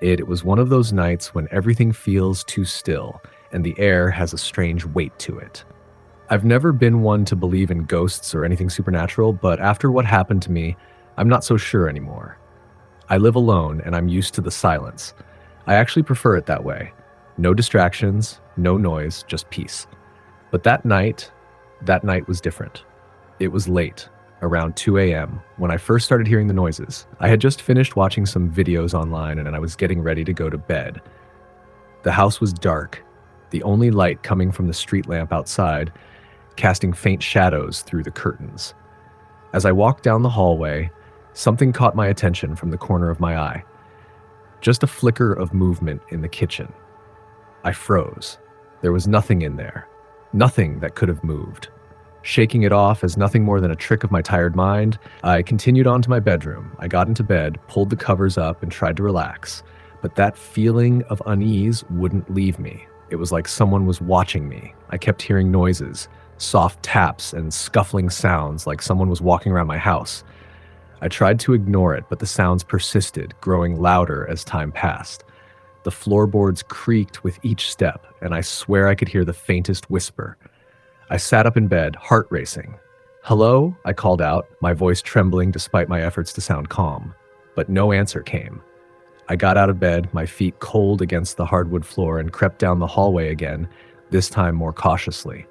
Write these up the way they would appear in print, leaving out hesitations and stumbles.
It was one of those nights when everything feels too still and the air has a strange weight to it. I've never been one to believe in ghosts or anything supernatural, but after what happened to me, I'm not so sure anymore. I live alone and I'm used to the silence. I actually prefer it that way. No distractions, no noise, just peace. But that night was different. It was late, around 2 a.m., when I first started hearing the noises. I had just finished watching some videos online and I was getting ready to go to bed. The house was dark, the only light coming from the street lamp outside, casting faint shadows through the curtains. As I walked down the hallway, something caught my attention from the corner of my eye. Just a flicker of movement in the kitchen. I froze. There was nothing in there. Nothing that could have moved. Shaking it off as nothing more than a trick of my tired mind, I continued on to my bedroom. I got into bed, pulled the covers up, and tried to relax. But that feeling of unease wouldn't leave me. It was like someone was watching me. I kept hearing noises, soft taps and scuffling sounds like someone was walking around my house. I tried to ignore it, but the sounds persisted, growing louder as time passed. The floorboards creaked with each step, and I swear I could hear the faintest whisper. I sat up in bed, heart racing. "Hello?" I called out, my voice trembling despite my efforts to sound calm. But no answer came. I got out of bed, my feet cold against the hardwood floor, and crept down the hallway again, this time more cautiously.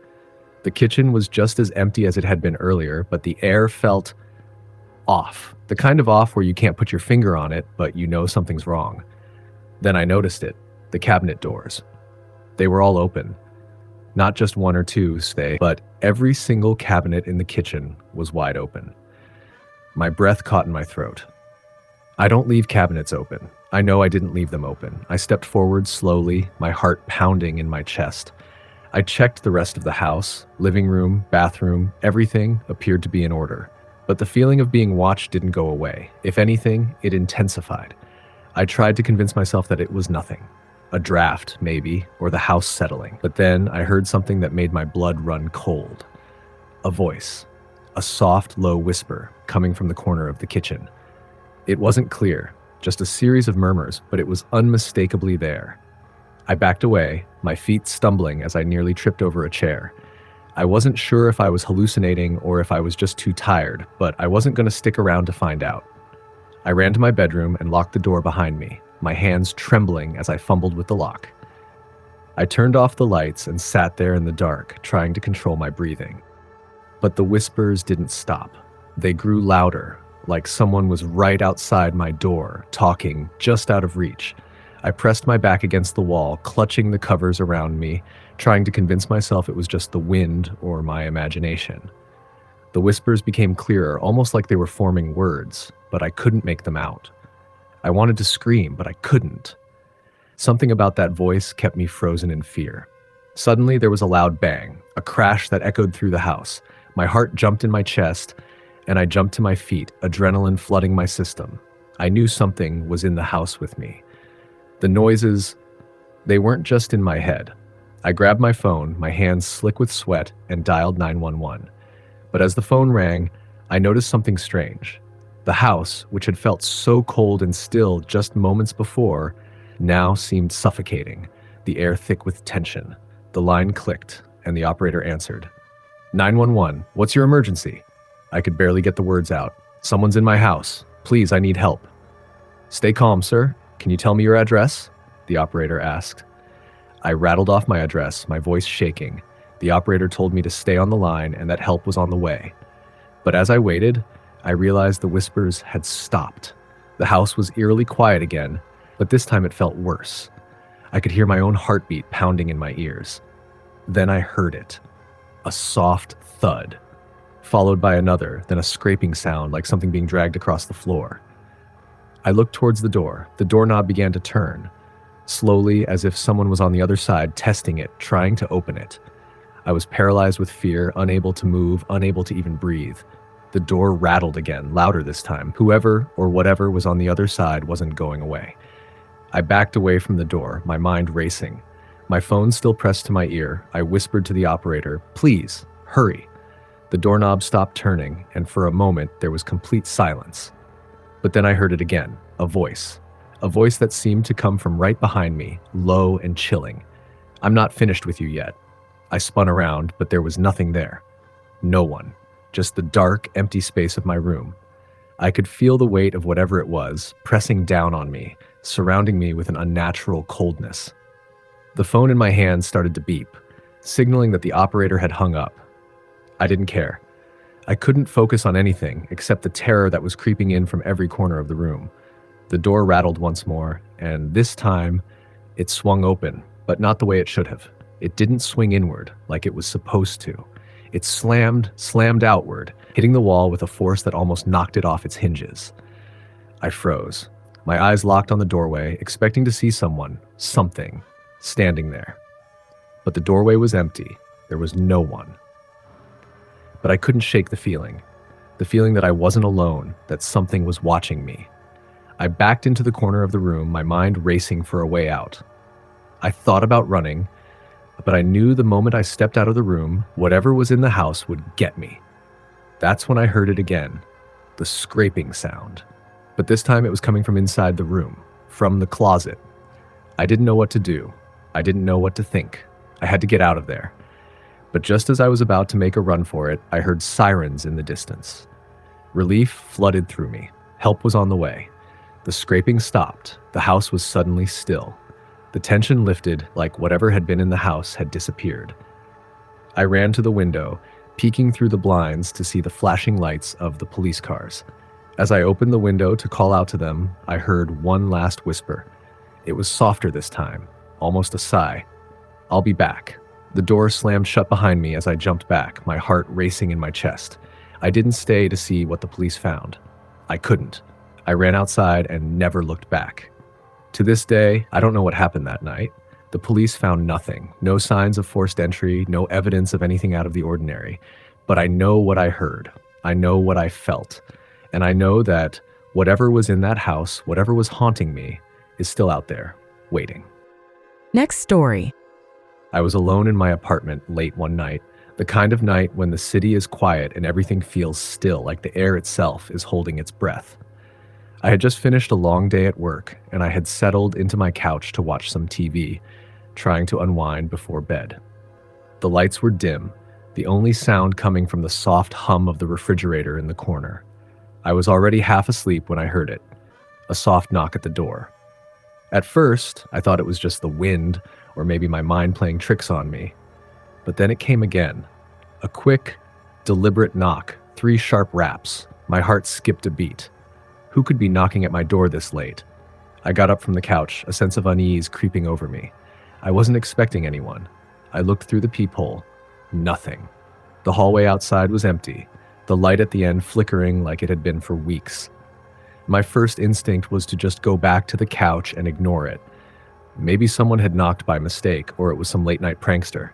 The kitchen was just as empty as it had been earlier, but the air felt off. The kind of off where you can't put your finger on it, but you know something's wrong. Then I noticed it, the cabinet doors. They were all open. Not just one or two, but every single cabinet in the kitchen was wide open. My breath caught in my throat. I don't leave cabinets open. I know I didn't leave them open. I stepped forward slowly, my heart pounding in my chest. I checked the rest of the house, living room, bathroom, everything appeared to be in order. But the feeling of being watched didn't go away. If anything, it intensified. I tried to convince myself that it was nothing. A draft, maybe, or the house settling. But then I heard something that made my blood run cold. A voice. A soft, low whisper coming from the corner of the kitchen. It wasn't clear, just a series of murmurs, but it was unmistakably there. I backed away, my feet stumbling as I nearly tripped over a chair. I wasn't sure if I was hallucinating or if I was just too tired, but I wasn't going to stick around to find out. I ran to my bedroom and locked the door behind me, my hands trembling as I fumbled with the lock. I turned off the lights and sat there in the dark, trying to control my breathing. But the whispers didn't stop. They grew louder, like someone was right outside my door, talking just out of reach. I pressed my back against the wall, clutching the covers around me, trying to convince myself it was just the wind or my imagination. The whispers became clearer, almost like they were forming words, but I couldn't make them out. I wanted to scream, but I couldn't. Something about that voice kept me frozen in fear. Suddenly, there was a loud bang, a crash that echoed through the house. My heart jumped in my chest, and I jumped to my feet, adrenaline flooding my system. I knew something was in the house with me. The noises, they weren't just in my head. I grabbed my phone, my hands slick with sweat, and dialed 911. But as the phone rang, I noticed something strange. The house, which had felt so cold and still just moments before, now seemed suffocating, the air thick with tension. The line clicked, and the operator answered. 911, what's your emergency? I could barely get the words out. Someone's in my house. Please, I need help. Stay calm, sir. Can you tell me your address? The operator asked. I rattled off my address, my voice shaking. The operator told me to stay on the line and that help was on the way. But as I waited, I realized the whispers had stopped. The house was eerily quiet again, but this time it felt worse. I could hear my own heartbeat pounding in my ears. Then I heard it. A soft thud, followed by another, then a scraping sound like something being dragged across the floor. I looked towards the door. The doorknob began to turn, slowly as if someone was on the other side testing it, trying to open it. I was paralyzed with fear, unable to move, unable to even breathe. The door rattled again, louder this time. Whoever or whatever was on the other side wasn't going away. I backed away from the door, my mind racing. My phone still pressed to my ear. I whispered to the operator, "Please, hurry." The doorknob stopped turning, and for a moment there was complete silence. But then I heard it again, a voice, a voice that seemed to come from right behind me, low and chilling. "I'm not finished with you yet." I spun around, but there was nothing there. No one. Just the dark, empty space of my room. I could feel the weight of whatever it was, pressing down on me, surrounding me with an unnatural coldness. The phone in my hand started to beep, signaling that the operator had hung up. I didn't care. I couldn't focus on anything except the terror that was creeping in from every corner of the room. The door rattled once more, and this time, it swung open, but not the way it should have. It didn't swing inward like it was supposed to. It slammed outward, hitting the wall with a force that almost knocked it off its hinges. I froze, my eyes locked on the doorway, expecting to see something, standing there. But the doorway was empty. There was no one. But I couldn't shake the feeling that I wasn't alone, that something was watching me. I backed into the corner of the room, my mind racing for a way out. I thought about running, but I knew the moment I stepped out of the room, whatever was in the house would get me. That's when I heard it again, the scraping sound. But this time it was coming from inside the room, from the closet. I didn't know what to do. I didn't know what to think. I had to get out of there. But just as I was about to make a run for it, I heard sirens in the distance. Relief flooded through me. Help was on the way. The scraping stopped. The house was suddenly still. The tension lifted, like whatever had been in the house had disappeared. I ran to the window, peeking through the blinds to see the flashing lights of the police cars. As I opened the window to call out to them, I heard one last whisper. It was softer this time, almost a sigh. "I'll be back." The door slammed shut behind me as I jumped back, my heart racing in my chest. I didn't stay to see what the police found. I couldn't. I ran outside and never looked back. To this day, I don't know what happened that night. The police found nothing, no signs of forced entry, no evidence of anything out of the ordinary. But I know what I heard. I know what I felt. And I know that whatever was in that house, whatever was haunting me, is still out there, waiting. Next story. I was alone in my apartment late one night, the kind of night when the city is quiet and everything feels still, like the air itself is holding its breath. I had just finished a long day at work, and I had settled into my couch to watch some TV, trying to unwind before bed. The lights were dim, the only sound coming from the soft hum of the refrigerator in the corner. I was already half asleep when I heard it, a soft knock at the door. At first, I thought it was just the wind, or maybe my mind playing tricks on me. But then it came again. A quick, deliberate knock, 3 sharp raps. My heart skipped a beat. Who could be knocking at my door this late? I got up from the couch, a sense of unease creeping over me. I wasn't expecting anyone. I looked through the peephole. Nothing. The hallway outside was empty, the light at the end flickering like it had been for weeks. My first instinct was to just go back to the couch and ignore it. Maybe someone had knocked by mistake, or it was some late-night prankster.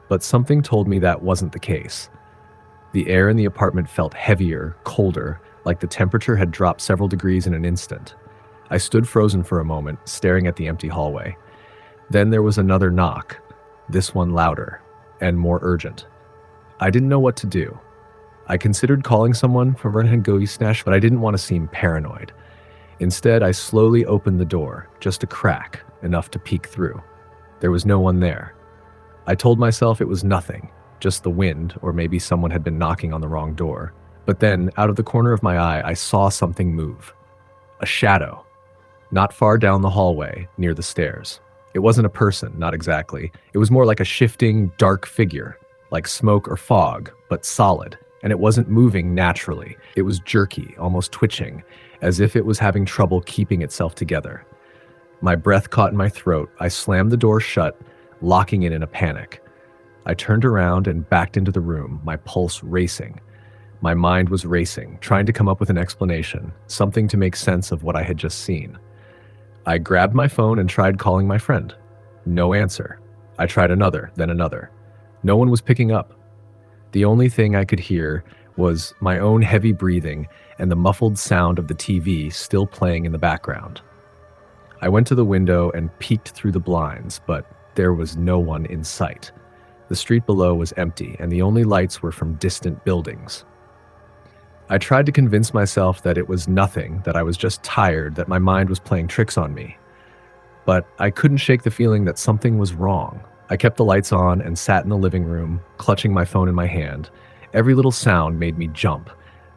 But something told me that wasn't the case. The air in the apartment felt heavier, colder, like the temperature had dropped several degrees in an instant. I stood frozen for a moment, staring at the empty hallway. Then there was another knock, this one louder and more urgent. I didn't know what to do. I considered calling someone from Snash, but I didn't want to seem paranoid. Instead, I slowly opened the door, just a crack, enough to peek through. There was no one there. I told myself it was nothing, just the wind, or maybe someone had been knocking on the wrong door. But then, out of the corner of my eye, I saw something move. A shadow. Not far down the hallway, near the stairs. It wasn't a person, not exactly. It was more like a shifting, dark figure, like smoke or fog, but solid. And it wasn't moving naturally. It was jerky, almost twitching, as if it was having trouble keeping itself together. My breath caught in my throat. I slammed the door shut, locking it in a panic. I turned around and backed into the room, my pulse racing. My mind was racing, trying to come up with an explanation, something to make sense of what I had just seen. I grabbed my phone and tried calling my friend. No answer. I tried another, then another. No one was picking up. The only thing I could hear was my own heavy breathing and the muffled sound of the TV still playing in the background. I went to the window and peeked through the blinds, but there was no one in sight. The street below was empty, and the only lights were from distant buildings. I tried to convince myself that it was nothing, that I was just tired, that my mind was playing tricks on me. But I couldn't shake the feeling that something was wrong. I kept the lights on and sat in the living room, clutching my phone in my hand. Every little sound made me jump.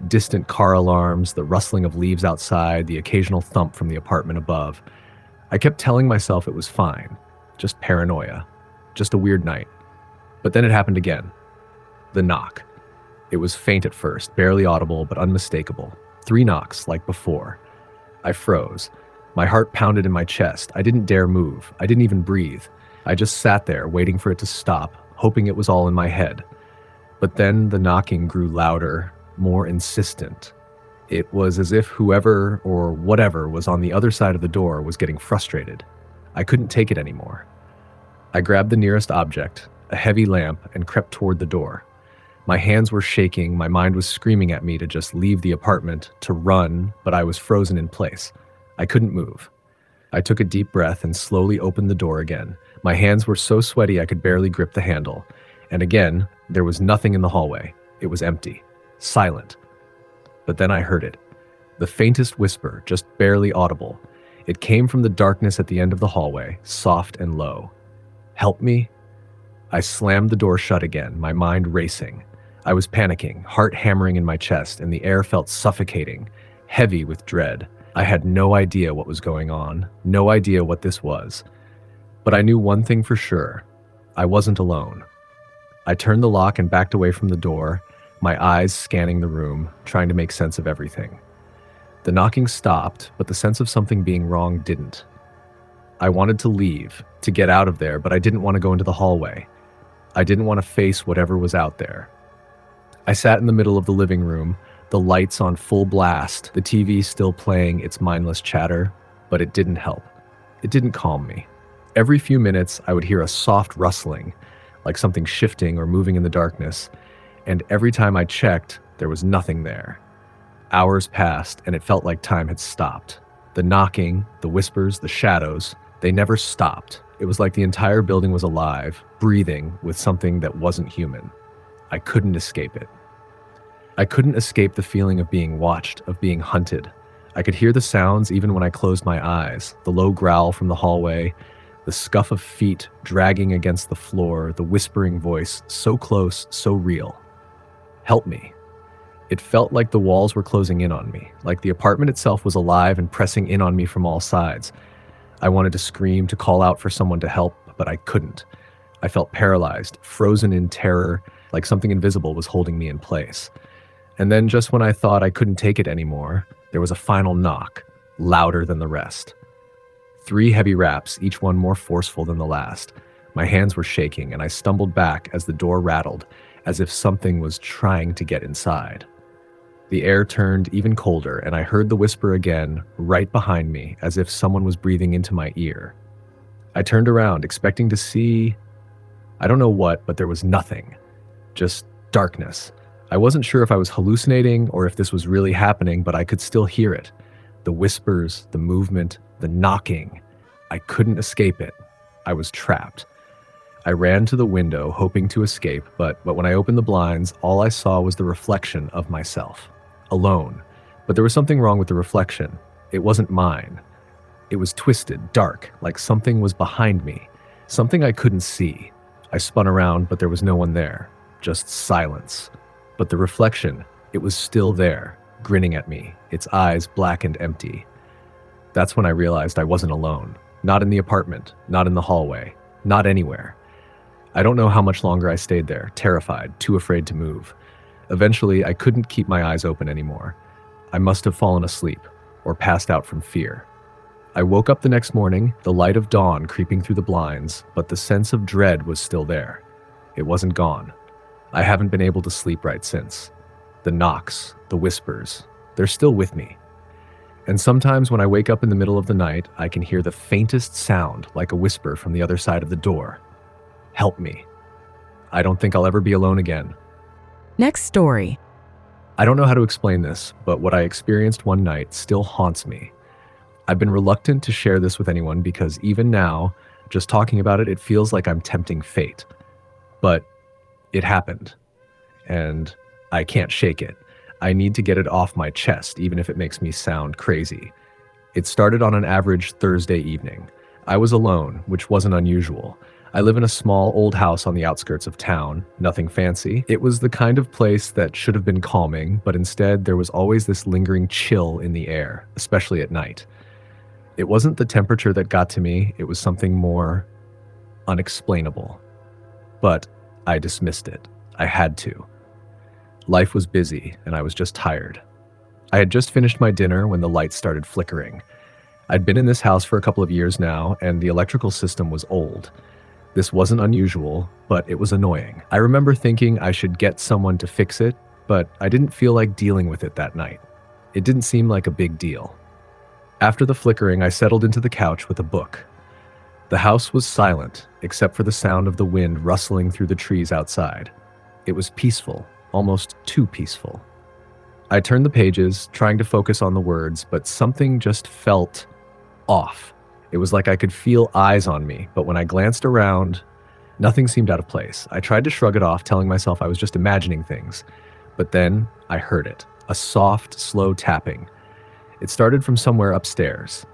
Distant car alarms, the rustling of leaves outside, the occasional thump from the apartment above. I kept telling myself it was fine, just paranoia, just a weird night. But then it happened again. The knock. It was faint at first, barely audible but unmistakable. 3 knocks, like before. I froze. My heart pounded in my chest. I didn't dare move. I didn't even breathe. I just sat there, waiting for it to stop, hoping it was all in my head. But then the knocking grew louder, more insistent. It was as if whoever or whatever was on the other side of the door was getting frustrated. I couldn't take it anymore. I grabbed the nearest object, a heavy lamp, and crept toward the door. My hands were shaking, my mind was screaming at me to just leave the apartment, to run, but I was frozen in place. I couldn't move. I took a deep breath and slowly opened the door again. My hands were so sweaty I could barely grip the handle. And again, there was nothing in the hallway. It was empty, silent. But then I heard it. The faintest whisper, just barely audible. It came from the darkness at the end of the hallway, soft and low. "Help me?" I slammed the door shut again, my mind racing. I was panicking, heart hammering in my chest, and the air felt suffocating, heavy with dread. I had no idea what was going on, no idea what this was. But I knew one thing for sure. I wasn't alone. I turned the lock and backed away from the door, my eyes scanning the room, trying to make sense of everything. The knocking stopped, but the sense of something being wrong didn't. I wanted to leave, to get out of there, but I didn't want to go into the hallway. I didn't want to face whatever was out there. I sat in the middle of the living room, the lights on full blast, the TV still playing its mindless chatter, but it didn't help. It didn't calm me. Every few minutes, I would hear a soft rustling, like something shifting or moving in the darkness, and every time I checked, there was nothing there. Hours passed, and it felt like time had stopped. The knocking, the whispers, the shadows, they never stopped. It was like the entire building was alive, breathing with something that wasn't human. I couldn't escape it. I couldn't escape the feeling of being watched, of being hunted. I could hear the sounds even when I closed my eyes, the low growl from the hallway, the scuff of feet dragging against the floor, the whispering voice, so close, so real. Help me. It felt like the walls were closing in on me, like the apartment itself was alive and pressing in on me from all sides. I wanted to scream, to call out for someone to help, but I couldn't. I felt paralyzed, frozen in terror, like something invisible was holding me in place. And then just when I thought I couldn't take it anymore, there was a final knock, louder than the rest. 3 heavy raps, each one more forceful than the last. My hands were shaking, and I stumbled back as the door rattled, as if something was trying to get inside. The air turned even colder, and I heard the whisper again, right behind me, as if someone was breathing into my ear. I turned around, expecting to see... I don't know what, but there was nothing. Just darkness. I wasn't sure if I was hallucinating or if this was really happening, but I could still hear it. The whispers, the movement, the knocking. I couldn't escape it. I was trapped. I ran to the window, hoping to escape, but when I opened the blinds, all I saw was the reflection of myself. Alone. But there was something wrong with the reflection. It wasn't mine. It was twisted, dark, like something was behind me. Something I couldn't see. I spun around, but there was no one there. Just silence. But the reflection, it was still there, grinning at me, its eyes black and empty. That's when I realized I wasn't alone. Not in the apartment, not in the hallway, not anywhere. I don't know how much longer I stayed there, terrified, too afraid to move. Eventually, I couldn't keep my eyes open anymore. I must have fallen asleep, or passed out from fear. I woke up the next morning, the light of dawn creeping through the blinds, but the sense of dread was still there. It wasn't gone. I haven't been able to sleep right since. The knocks, the whispers, they're still with me. And sometimes when I wake up in the middle of the night, I can hear the faintest sound, like a whisper from the other side of the door. Help me. I don't think I'll ever be alone again. Next story. I don't know how to explain this, but what I experienced one night still haunts me. I've been reluctant to share this with anyone because even now, just talking about it, it feels like I'm tempting fate. But it happened, and I can't shake it. I need to get it off my chest, even if it makes me sound crazy. It started on an average Thursday evening. I was alone, which wasn't unusual. I live in a small old house on the outskirts of town, nothing fancy. It was the kind of place that should have been calming, but instead there was always this lingering chill in the air, especially at night. It wasn't the temperature that got to me, it was something more unexplainable. But I dismissed it. I had to. Life was busy, and I was just tired. I had just finished my dinner when the lights started flickering. I'd been in this house for a couple of years now, and the electrical system was old. This wasn't unusual, but it was annoying. I remember thinking I should get someone to fix it, but I didn't feel like dealing with it that night. It didn't seem like a big deal. After the flickering, I settled into the couch with a book. The house was silent, except for the sound of the wind rustling through the trees outside. It was peaceful, almost too peaceful. I turned the pages, trying to focus on the words, but something just felt off. It was like I could feel eyes on me, but when I glanced around, nothing seemed out of place. I tried to shrug it off, telling myself I was just imagining things. But then I heard it, a soft, slow tapping. It started from somewhere upstairs.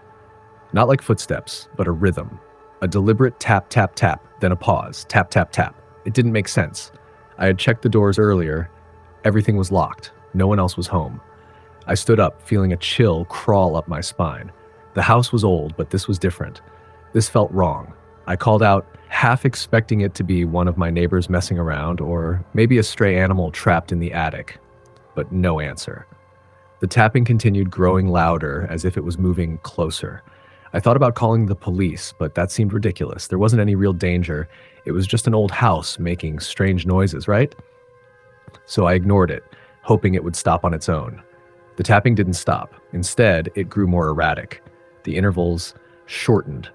Not like footsteps, but a rhythm. A deliberate tap, tap, tap, then a pause, tap, tap, tap. It didn't make sense. I had checked the doors earlier. Everything was locked. No one else was home. I stood up, feeling a chill crawl up my spine. The house was old, but this was different. This felt wrong. I called out, half expecting it to be one of my neighbors messing around, or maybe a stray animal trapped in the attic. But no answer. The tapping continued, growing louder, as if it was moving closer. I thought about calling the police, but that seemed ridiculous. There wasn't any real danger. It was just an old house making strange noises, right? So I ignored it, hoping it would stop on its own. The tapping didn't stop. Instead, it grew more erratic. The intervals shortened.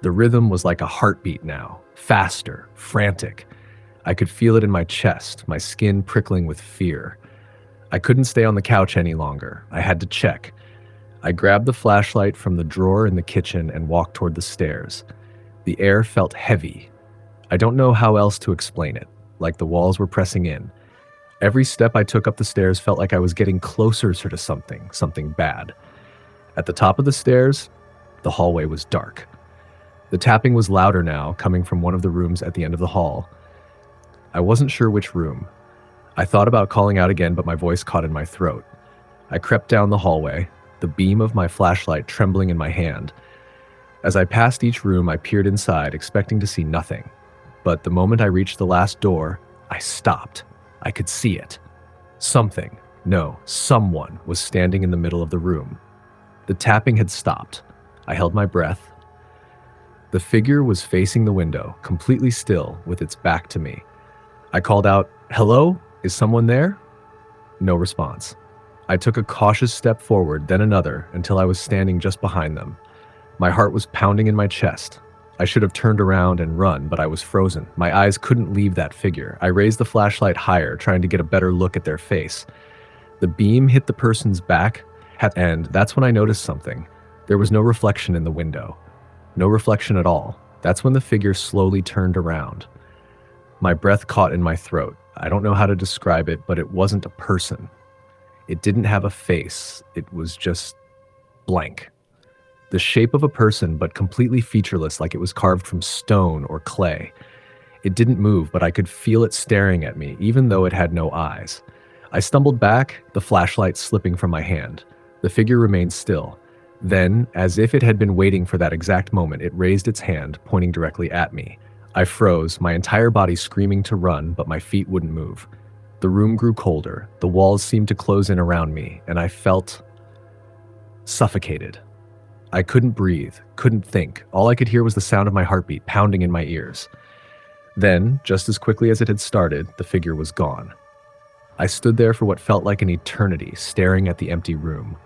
The rhythm was like a heartbeat now, faster, frantic. I could feel it in my chest, my skin prickling with fear. I couldn't stay on the couch any longer. I had to check. I grabbed the flashlight from the drawer in the kitchen and walked toward the stairs. The air felt heavy. I don't know how else to explain it, like the walls were pressing in. Every step I took up the stairs felt like I was getting closer to something bad. At the top of the stairs, the hallway was dark. The tapping was louder now, coming from one of the rooms at the end of the hall. I wasn't sure which room. I thought about calling out again, but my voice caught in my throat. I crept down the hallway, the beam of my flashlight trembling in my hand. As I passed each room, I peered inside, expecting to see nothing. But the moment I reached the last door, I stopped. I could see it. Someone was standing in the middle of the room. The tapping had stopped. I held my breath. The figure was facing the window, completely still, with its back to me. I called out, "Hello? Is someone there?" No response. I took a cautious step forward, then another, until I was standing just behind them. My heart was pounding in my chest. I should have turned around and run, but I was frozen. My eyes couldn't leave that figure. I raised the flashlight higher, trying to get a better look at their face. The beam hit the person's back, and that's when I noticed something. There was no reflection in the window. No reflection at all. That's when the figure slowly turned around. My breath caught in my throat. I don't know how to describe it, but it wasn't a person. It didn't have a face. It was just blank. The shape of a person, but completely featureless, like it was carved from stone or clay. It didn't move, but I could feel it staring at me, even though it had no eyes. I stumbled back, the flashlight slipping from my hand. The figure remained still. Then, as if it had been waiting for that exact moment, it raised its hand, pointing directly at me. I froze, my entire body screaming to run, but my feet wouldn't move. The room grew colder. The walls seemed to close in around me, and I felt suffocated. I couldn't breathe, couldn't think. All I could hear was the sound of my heartbeat pounding in my ears. Then, just as quickly as it had started, the figure was gone. I stood there for what felt like an eternity, staring at the empty room.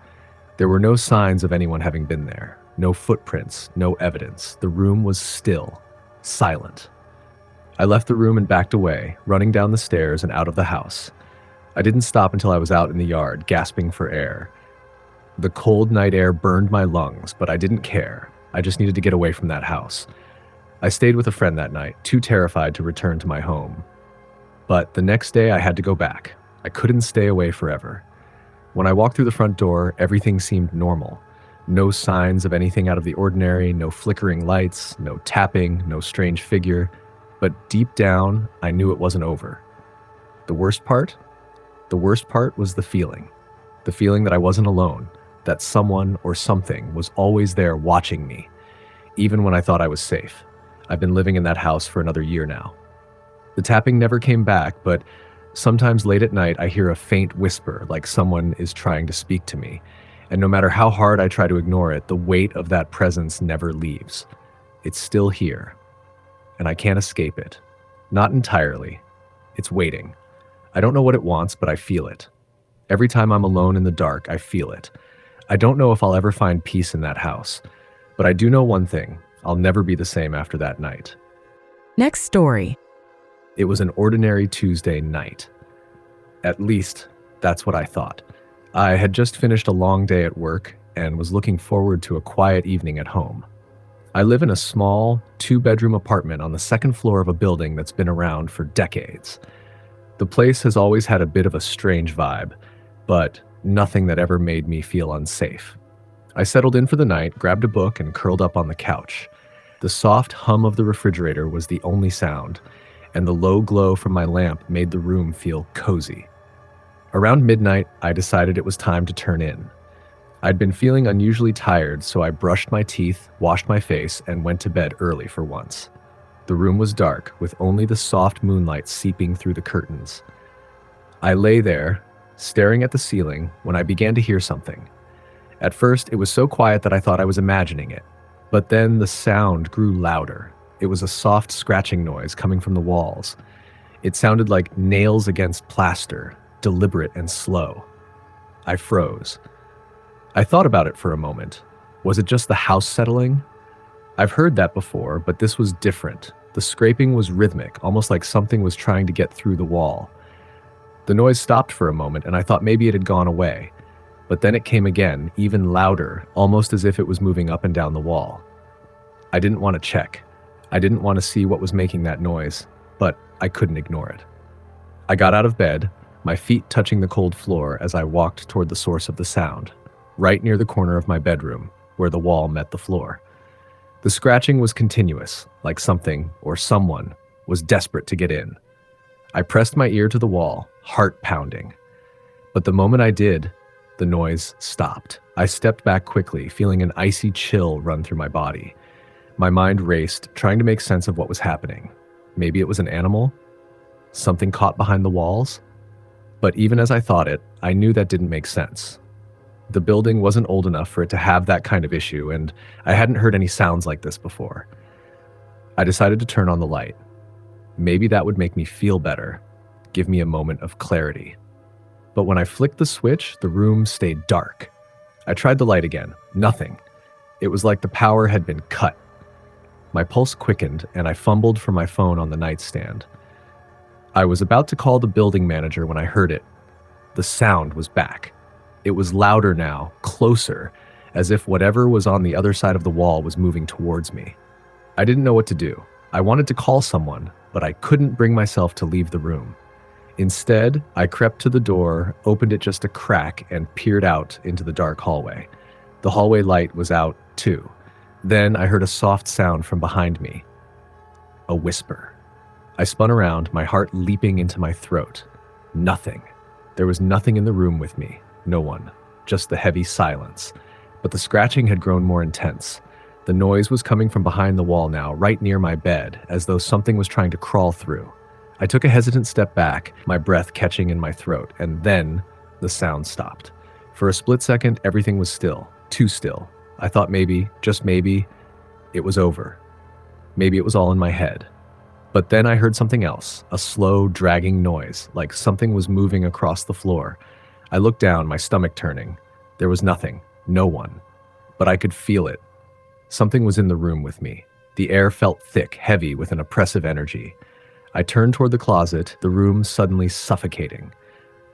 There were no signs of anyone having been there. No footprints, no evidence. The room was still, silent. I left the room and backed away, running down the stairs and out of the house. I didn't stop until I was out in the yard, gasping for air. The cold night air burned my lungs, but I didn't care. I just needed to get away from that house. I stayed with a friend that night, too terrified to return to my home. But the next day I had to go back. I couldn't stay away forever. When I walked through the front door, everything seemed normal. No signs of anything out of the ordinary, no flickering lights, no tapping, no strange figure. But deep down, I knew it wasn't over. The worst part? The worst part was the feeling. The feeling that I wasn't alone, that someone or something was always there watching me, even when I thought I was safe. I've been living in that house for another year now. The tapping never came back, but sometimes late at night I hear a faint whisper like someone is trying to speak to me. And no matter how hard I try to ignore it, the weight of that presence never leaves. It's still here, and I can't escape it. Not entirely. It's waiting. I don't know what it wants, but I feel it. Every time I'm alone in the dark, I feel it. I don't know if I'll ever find peace in that house, but I do know one thing. I'll never be the same after that night. Next story. It was an ordinary Tuesday night. At least, that's what I thought. I had just finished a long day at work and was looking forward to a quiet evening at home. I live in a small, two-bedroom apartment on the second floor of a building that's been around for decades. The place has always had a bit of a strange vibe, but nothing that ever made me feel unsafe. I settled in for the night, grabbed a book, and curled up on the couch. The soft hum of the refrigerator was the only sound, and the low glow from my lamp made the room feel cozy. Around midnight, I decided it was time to turn in. I'd been feeling unusually tired, so I brushed my teeth, washed my face, and went to bed early for once. The room was dark, with only the soft moonlight seeping through the curtains. I lay there, staring at the ceiling, when I began to hear something. At first, it was so quiet that I thought I was imagining it. But then the sound grew louder. It was a soft scratching noise coming from the walls. It sounded like nails against plaster, deliberate and slow. I froze. I thought about it for a moment. Was it just the house settling? I've heard that before, but this was different. The scraping was rhythmic, almost like something was trying to get through the wall. The noise stopped for a moment, and I thought maybe it had gone away. But then it came again, even louder, almost as if it was moving up and down the wall. I didn't want to check. I didn't want to see what was making that noise, but I couldn't ignore it. I got out of bed, my feet touching the cold floor as I walked toward the source of the sound, right near the corner of my bedroom, where the wall met the floor. The scratching was continuous, like something or someone was desperate to get in. I pressed my ear to the wall, heart pounding. But the moment I did, the noise stopped. I stepped back quickly, feeling an icy chill run through my body. My mind raced, trying to make sense of what was happening. Maybe it was an animal? Something caught behind the walls? But even as I thought it, I knew that didn't make sense. The building wasn't old enough for it to have that kind of issue, and I hadn't heard any sounds like this before. I decided to turn on the light. Maybe that would make me feel better, give me a moment of clarity. But when I flicked the switch, the room stayed dark. I tried the light again. Nothing. It was like the power had been cut. My pulse quickened, and I fumbled for my phone on the nightstand. I was about to call the building manager when I heard it. The sound was back. It was louder now, closer, as if whatever was on the other side of the wall was moving towards me. I didn't know what to do. I wanted to call someone, but I couldn't bring myself to leave the room. Instead, I crept to the door, opened it just a crack, and peered out into the dark hallway. The hallway light was out, too. Then I heard a soft sound from behind me. A whisper. I spun around, my heart leaping into my throat. Nothing. There was nothing in the room with me. No one. Just the heavy silence. But the scratching had grown more intense. The noise was coming from behind the wall now, right near my bed, as though something was trying to crawl through. I took a hesitant step back, my breath catching in my throat, and then the sound stopped. For a split second, everything was still. Too still. I thought maybe, just maybe, it was over. Maybe it was all in my head. But then I heard something else, a slow, dragging noise, like something was moving across the floor. I looked down, my stomach turning. There was nothing, no one. But I could feel it. Something was in the room with me. The air felt thick, heavy, with an oppressive energy. I turned toward the closet, the room suddenly suffocating.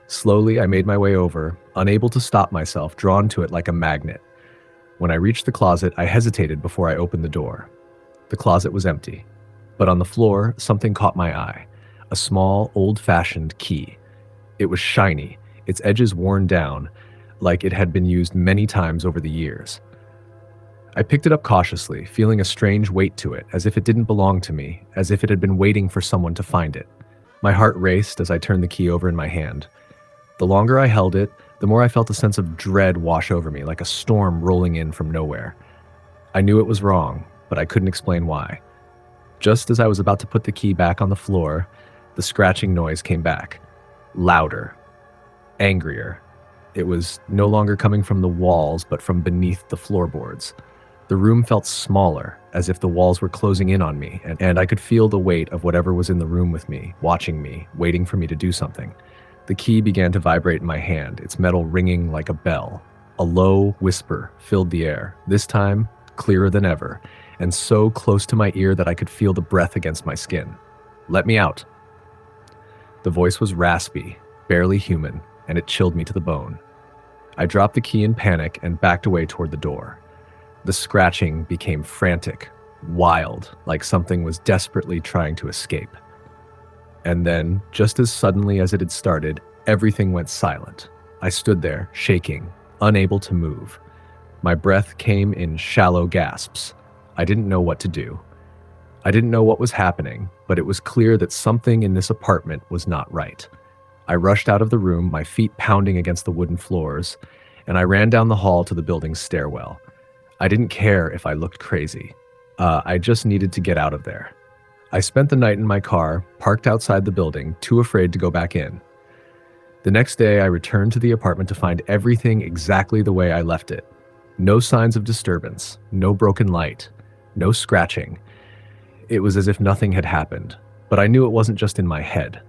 Slowly, I made my way over, unable to stop myself, drawn to it like a magnet. When I reached the closet, I hesitated before I opened the door. The closet was empty. But on the floor, something caught my eye. A small, old-fashioned key. It was shiny, its edges worn down, like it had been used many times over the years. I picked it up cautiously, feeling a strange weight to it, as if it didn't belong to me, as if it had been waiting for someone to find it. My heart raced as I turned the key over in my hand. The longer I held it, the more I felt a sense of dread wash over me, like a storm rolling in from nowhere. I knew it was wrong, but I couldn't explain why. Just as I was about to put the key back on the floor, the scratching noise came back. Louder. Angrier. It was no longer coming from the walls, but from beneath the floorboards. The room felt smaller, as if the walls were closing in on me, and I could feel the weight of whatever was in the room with me, watching me, waiting for me to do something. The key began to vibrate in my hand, its metal ringing like a bell. A low whisper filled the air, this time clearer than ever, and so close to my ear that I could feel the breath against my skin. "Let me out." The voice was raspy, barely human, and it chilled me to the bone. I dropped the key in panic and backed away toward the door. The scratching became frantic, wild, like something was desperately trying to escape. And then, just as suddenly as it had started, everything went silent. I stood there, shaking, unable to move. My breath came in shallow gasps. I didn't know what to do. I didn't know what was happening, but it was clear that something in this apartment was not right. I rushed out of the room, my feet pounding against the wooden floors, and I ran down the hall to the building's stairwell. I didn't care if I looked crazy. I just needed to get out of there. I spent the night in my car, parked outside the building, too afraid to go back in. The next day, I returned to the apartment to find everything exactly the way I left it. No signs of disturbance, no broken light, no scratching. It was as if nothing had happened, but I knew it wasn't just in my head.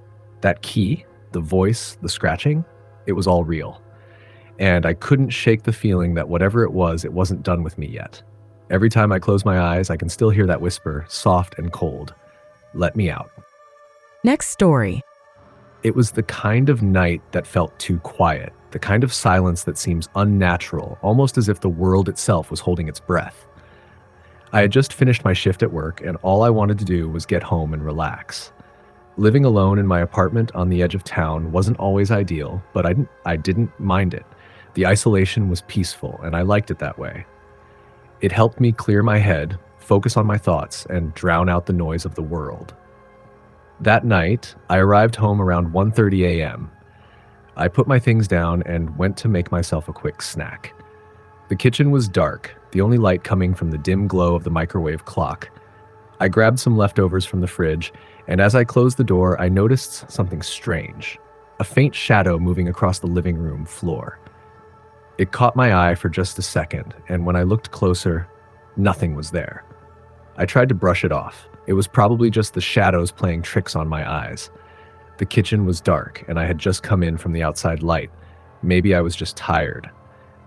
That key, the voice, the scratching, it was all real. And I couldn't shake the feeling that whatever it wasn't done with me yet. Every time I close my eyes, I can still hear that whisper, soft and cold. "Let me out." Next story. It was the kind of night that felt too quiet, the kind of silence that seems unnatural, almost as if the world itself was holding its breath. I had just finished my shift at work, and all I wanted to do was get home and relax. Living alone in my apartment on the edge of town wasn't always ideal, but I didn't mind it. The isolation was peaceful, and I liked it that way. It helped me clear my head, focus on my thoughts, and drown out the noise of the world. That night, I arrived home around 1:30 a.m. I put my things down and went to make myself a quick snack. The kitchen was dark, the only light coming from the dim glow of the microwave clock. I grabbed some leftovers from the fridge, and as I closed the door, I noticed something strange. A faint shadow moving across the living room floor. It caught my eye for just a second, and when I looked closer, nothing was there. I tried to brush it off. It was probably just the shadows playing tricks on my eyes. The kitchen was dark, and I had just come in from the outside light. Maybe I was just tired.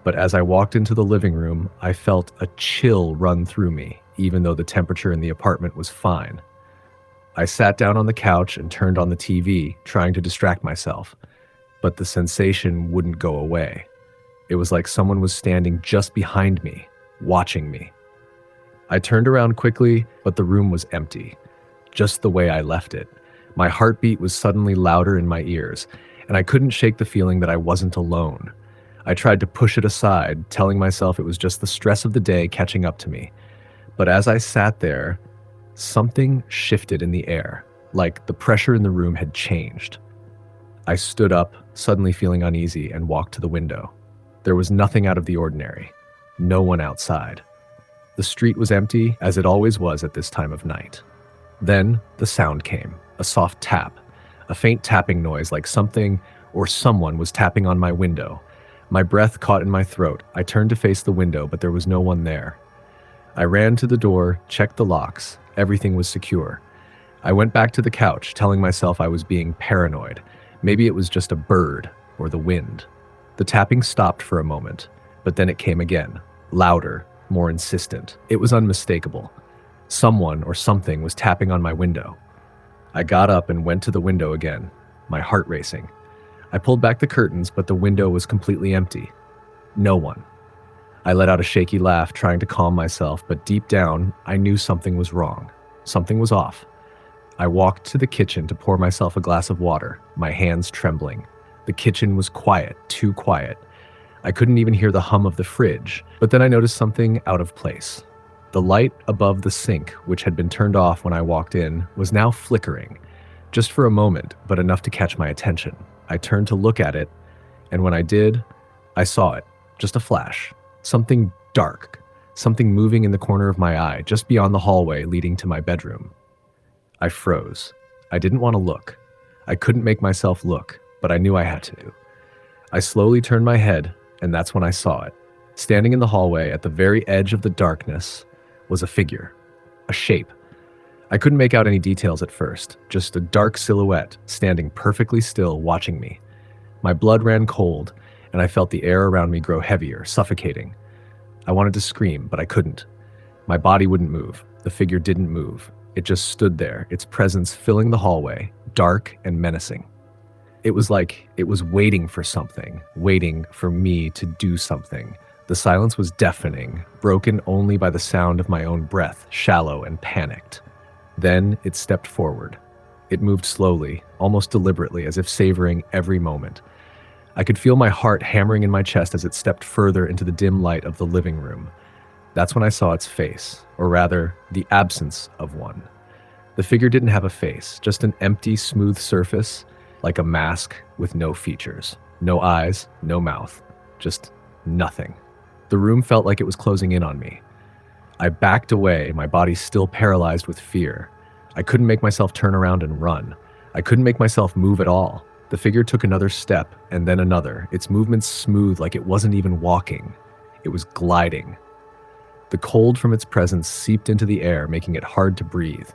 But as I walked into the living room, I felt a chill run through me, even though the temperature in the apartment was fine. I sat down on the couch and turned on the TV, trying to distract myself. But the sensation wouldn't go away. It was like someone was standing just behind me, watching me. I turned around quickly, but the room was empty, just the way I left it. My heartbeat was suddenly louder in my ears, and I couldn't shake the feeling that I wasn't alone. I tried to push it aside, telling myself it was just the stress of the day catching up to me. But as I sat there, something shifted in the air, like the pressure in the room had changed. I stood up, suddenly feeling uneasy, and walked to the window. There was nothing out of the ordinary. No one outside. The street was empty, as it always was at this time of night. Then the sound came, a soft tap, a faint tapping noise like something or someone was tapping on my window. My breath caught in my throat. I turned to face the window, but there was no one there. I ran to the door, checked the locks. Everything was secure. I went back to the couch, telling myself I was being paranoid. Maybe it was just a bird or the wind. The tapping stopped for a moment, but then it came again, louder, more insistent. It was unmistakable. Someone or something was tapping on my window. I got up and went to the window again, my heart racing. I pulled back the curtains, but the window was completely empty. No one. I let out a shaky laugh, trying to calm myself, but deep down, I knew something was wrong. Something was off. I walked to the kitchen to pour myself a glass of water, my hands trembling. The kitchen was quiet, too quiet. I couldn't even hear the hum of the fridge, but then I noticed something out of place. The light above the sink, which had been turned off when I walked in, was now flickering, just for a moment, but enough to catch my attention. I turned to look at it, and when I did, I saw it, just a flash. Something dark, something moving in the corner of my eye, just beyond the hallway leading to my bedroom. I froze. I didn't want to look. I couldn't make myself look, but I knew I had to. I slowly turned my head, and that's when I saw it. Standing in the hallway at the very edge of the darkness was a figure, a shape. I couldn't make out any details at first, just a dark silhouette standing perfectly still watching me. My blood ran cold, and I felt the air around me grow heavier, suffocating. I wanted to scream, but I couldn't. My body wouldn't move. The figure didn't move. It just stood there, its presence filling the hallway, dark and menacing. It was like it was waiting for something, waiting for me to do something. The silence was deafening, broken only by the sound of my own breath, shallow and panicked. Then it stepped forward. It moved slowly, almost deliberately, as if savoring every moment. I could feel my heart hammering in my chest as it stepped further into the dim light of the living room. That's when I saw its face, or rather, the absence of one. The figure didn't have a face, just an empty, smooth surface, like a mask with no features. No eyes, no mouth, just nothing. The room felt like it was closing in on me. I backed away, my body still paralyzed with fear. I couldn't make myself turn around and run. I couldn't make myself move at all. The figure took another step, and then another, its movements smooth like it wasn't even walking. It was gliding. The cold from its presence seeped into the air, making it hard to breathe.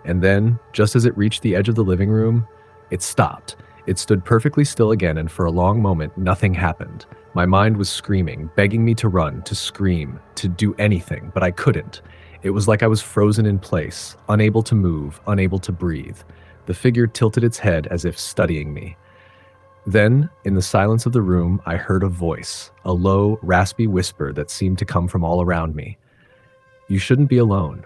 And then, just as it reached the edge of the living room, it stopped. It stood perfectly still again, and for a long moment, nothing happened. My mind was screaming, begging me to run, to scream, to do anything, but I couldn't. It was like I was frozen in place, unable to move, unable to breathe. The figure tilted its head as if studying me. Then, in the silence of the room, I heard a voice, a low, raspy whisper that seemed to come from all around me. You shouldn't be alone.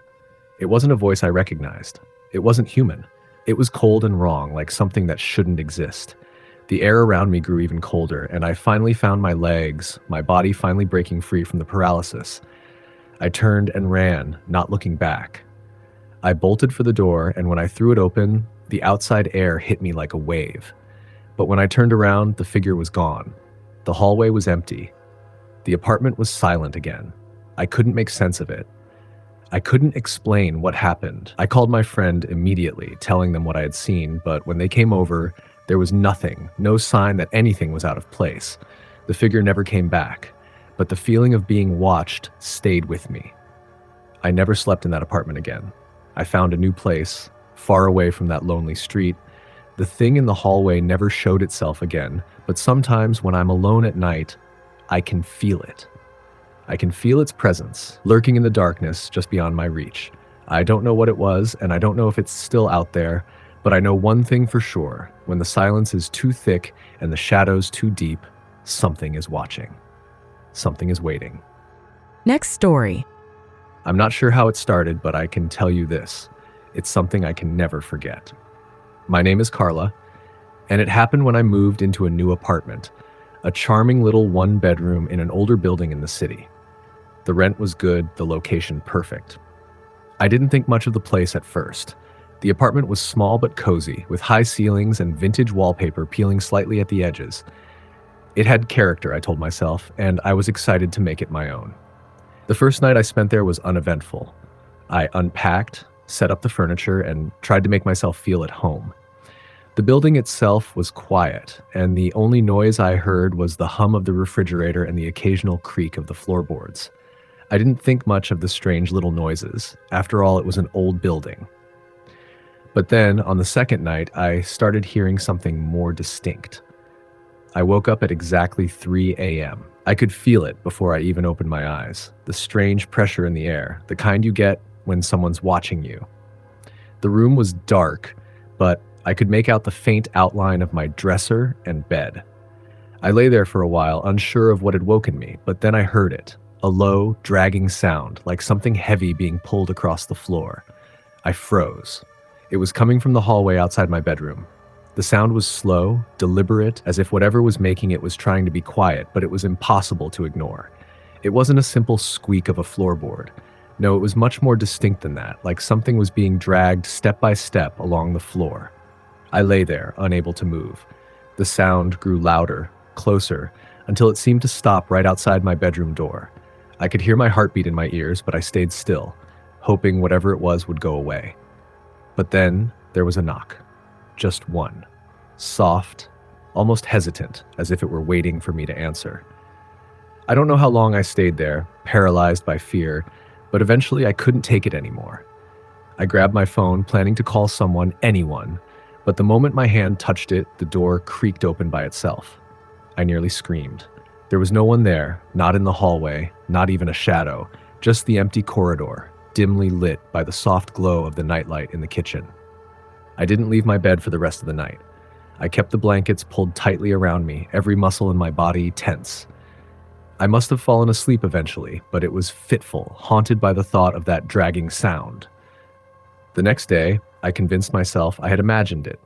It wasn't a voice I recognized. It wasn't human. It was cold and wrong, like something that shouldn't exist. The air around me grew even colder, and I finally found my legs, my body finally breaking free from the paralysis. I turned and ran, not looking back. I bolted for the door, and when I threw it open, the outside air hit me like a wave. But when I turned around, the figure was gone. The hallway was empty. The apartment was silent again. I couldn't make sense of it. I couldn't explain what happened. I called my friend immediately, telling them what I had seen, but when they came over, there was nothing, no sign that anything was out of place. The figure never came back, but the feeling of being watched stayed with me. I never slept in that apartment again. I found a new place, far away from that lonely street. The thing in the hallway never showed itself again, but sometimes when I'm alone at night, I can feel it. I can feel its presence, lurking in the darkness just beyond my reach. I don't know what it was, and I don't know if it's still out there, but I know one thing for sure. When the silence is too thick and the shadows too deep, something is watching. Something is waiting. Next story. I'm not sure how it started, but I can tell you this. It's something I can never forget. My name is Carla, and it happened when I moved into a new apartment, a charming little one-bedroom in an older building in the city. The rent was good, the location perfect. I didn't think much of the place at first. The apartment was small but cozy, with high ceilings and vintage wallpaper peeling slightly at the edges. It had character, I told myself, and I was excited to make it my own. The first night I spent there was uneventful. I unpacked, set up the furniture, and tried to make myself feel at home. The building itself was quiet, and the only noise I heard was the hum of the refrigerator and the occasional creak of the floorboards. I didn't think much of the strange little noises. After all, it was an old building. But then, on the second night, I started hearing something more distinct. I woke up at exactly 3 a.m. I could feel it before I even opened my eyes. The strange pressure in the air, the kind you get when someone's watching you. The room was dark, but I could make out the faint outline of my dresser and bed. I lay there for a while, unsure of what had woken me, but then I heard it. A low, dragging sound, like something heavy being pulled across the floor. I froze. It was coming from the hallway outside my bedroom. The sound was slow, deliberate, as if whatever was making it was trying to be quiet, but it was impossible to ignore. It wasn't a simple squeak of a floorboard. No, it was much more distinct than that, like something was being dragged step by step along the floor. I lay there, unable to move. The sound grew louder, closer, until it seemed to stop right outside my bedroom door. I could hear my heartbeat in my ears, but I stayed still, hoping whatever it was would go away. But then there was a knock. Just one. Soft, almost hesitant, as if it were waiting for me to answer. I don't know how long I stayed there, paralyzed by fear, but eventually I couldn't take it anymore. I grabbed my phone, planning to call someone, anyone, but the moment my hand touched it, the door creaked open by itself. I nearly screamed. There was no one there, not in the hallway, not even a shadow, just the empty corridor, dimly lit by the soft glow of the nightlight in the kitchen. I didn't leave my bed for the rest of the night. I kept the blankets pulled tightly around me, every muscle in my body tense. I must have fallen asleep eventually, but it was fitful, haunted by the thought of that dragging sound. The next day, I convinced myself I had imagined it.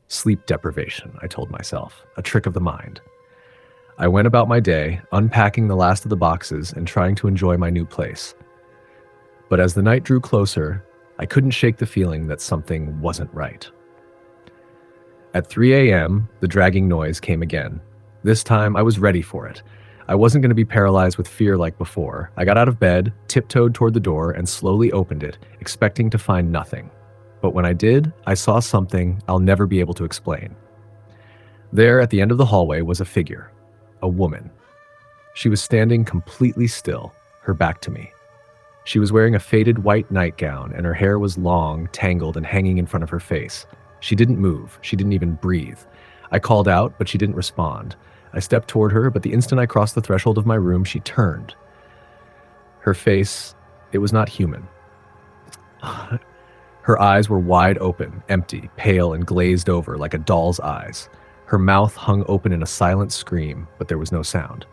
Sleep deprivation, I told myself, a trick of the mind. I went about my day, unpacking the last of the boxes and trying to enjoy my new place. But as the night drew closer, I couldn't shake the feeling that something wasn't right. At 3 a.m., the dragging noise came again. This time, I was ready for it. I wasn't going to be paralyzed with fear like before. I got out of bed, tiptoed toward the door, and slowly opened it, expecting to find nothing. But when I did, I saw something I'll never be able to explain. There, at the end of the hallway, was a figure. A woman. She was standing completely still, her back to me. She was wearing a faded white nightgown, and her hair was long, tangled, and hanging in front of her face. She didn't move. She didn't even breathe. I called out, but she didn't respond. I stepped toward her, but the instant I crossed the threshold of my room, she turned. Her face, it was not human. Her eyes were wide open, empty, pale, and glazed over like a doll's eyes. Her mouth hung open in a silent scream, but there was no sound.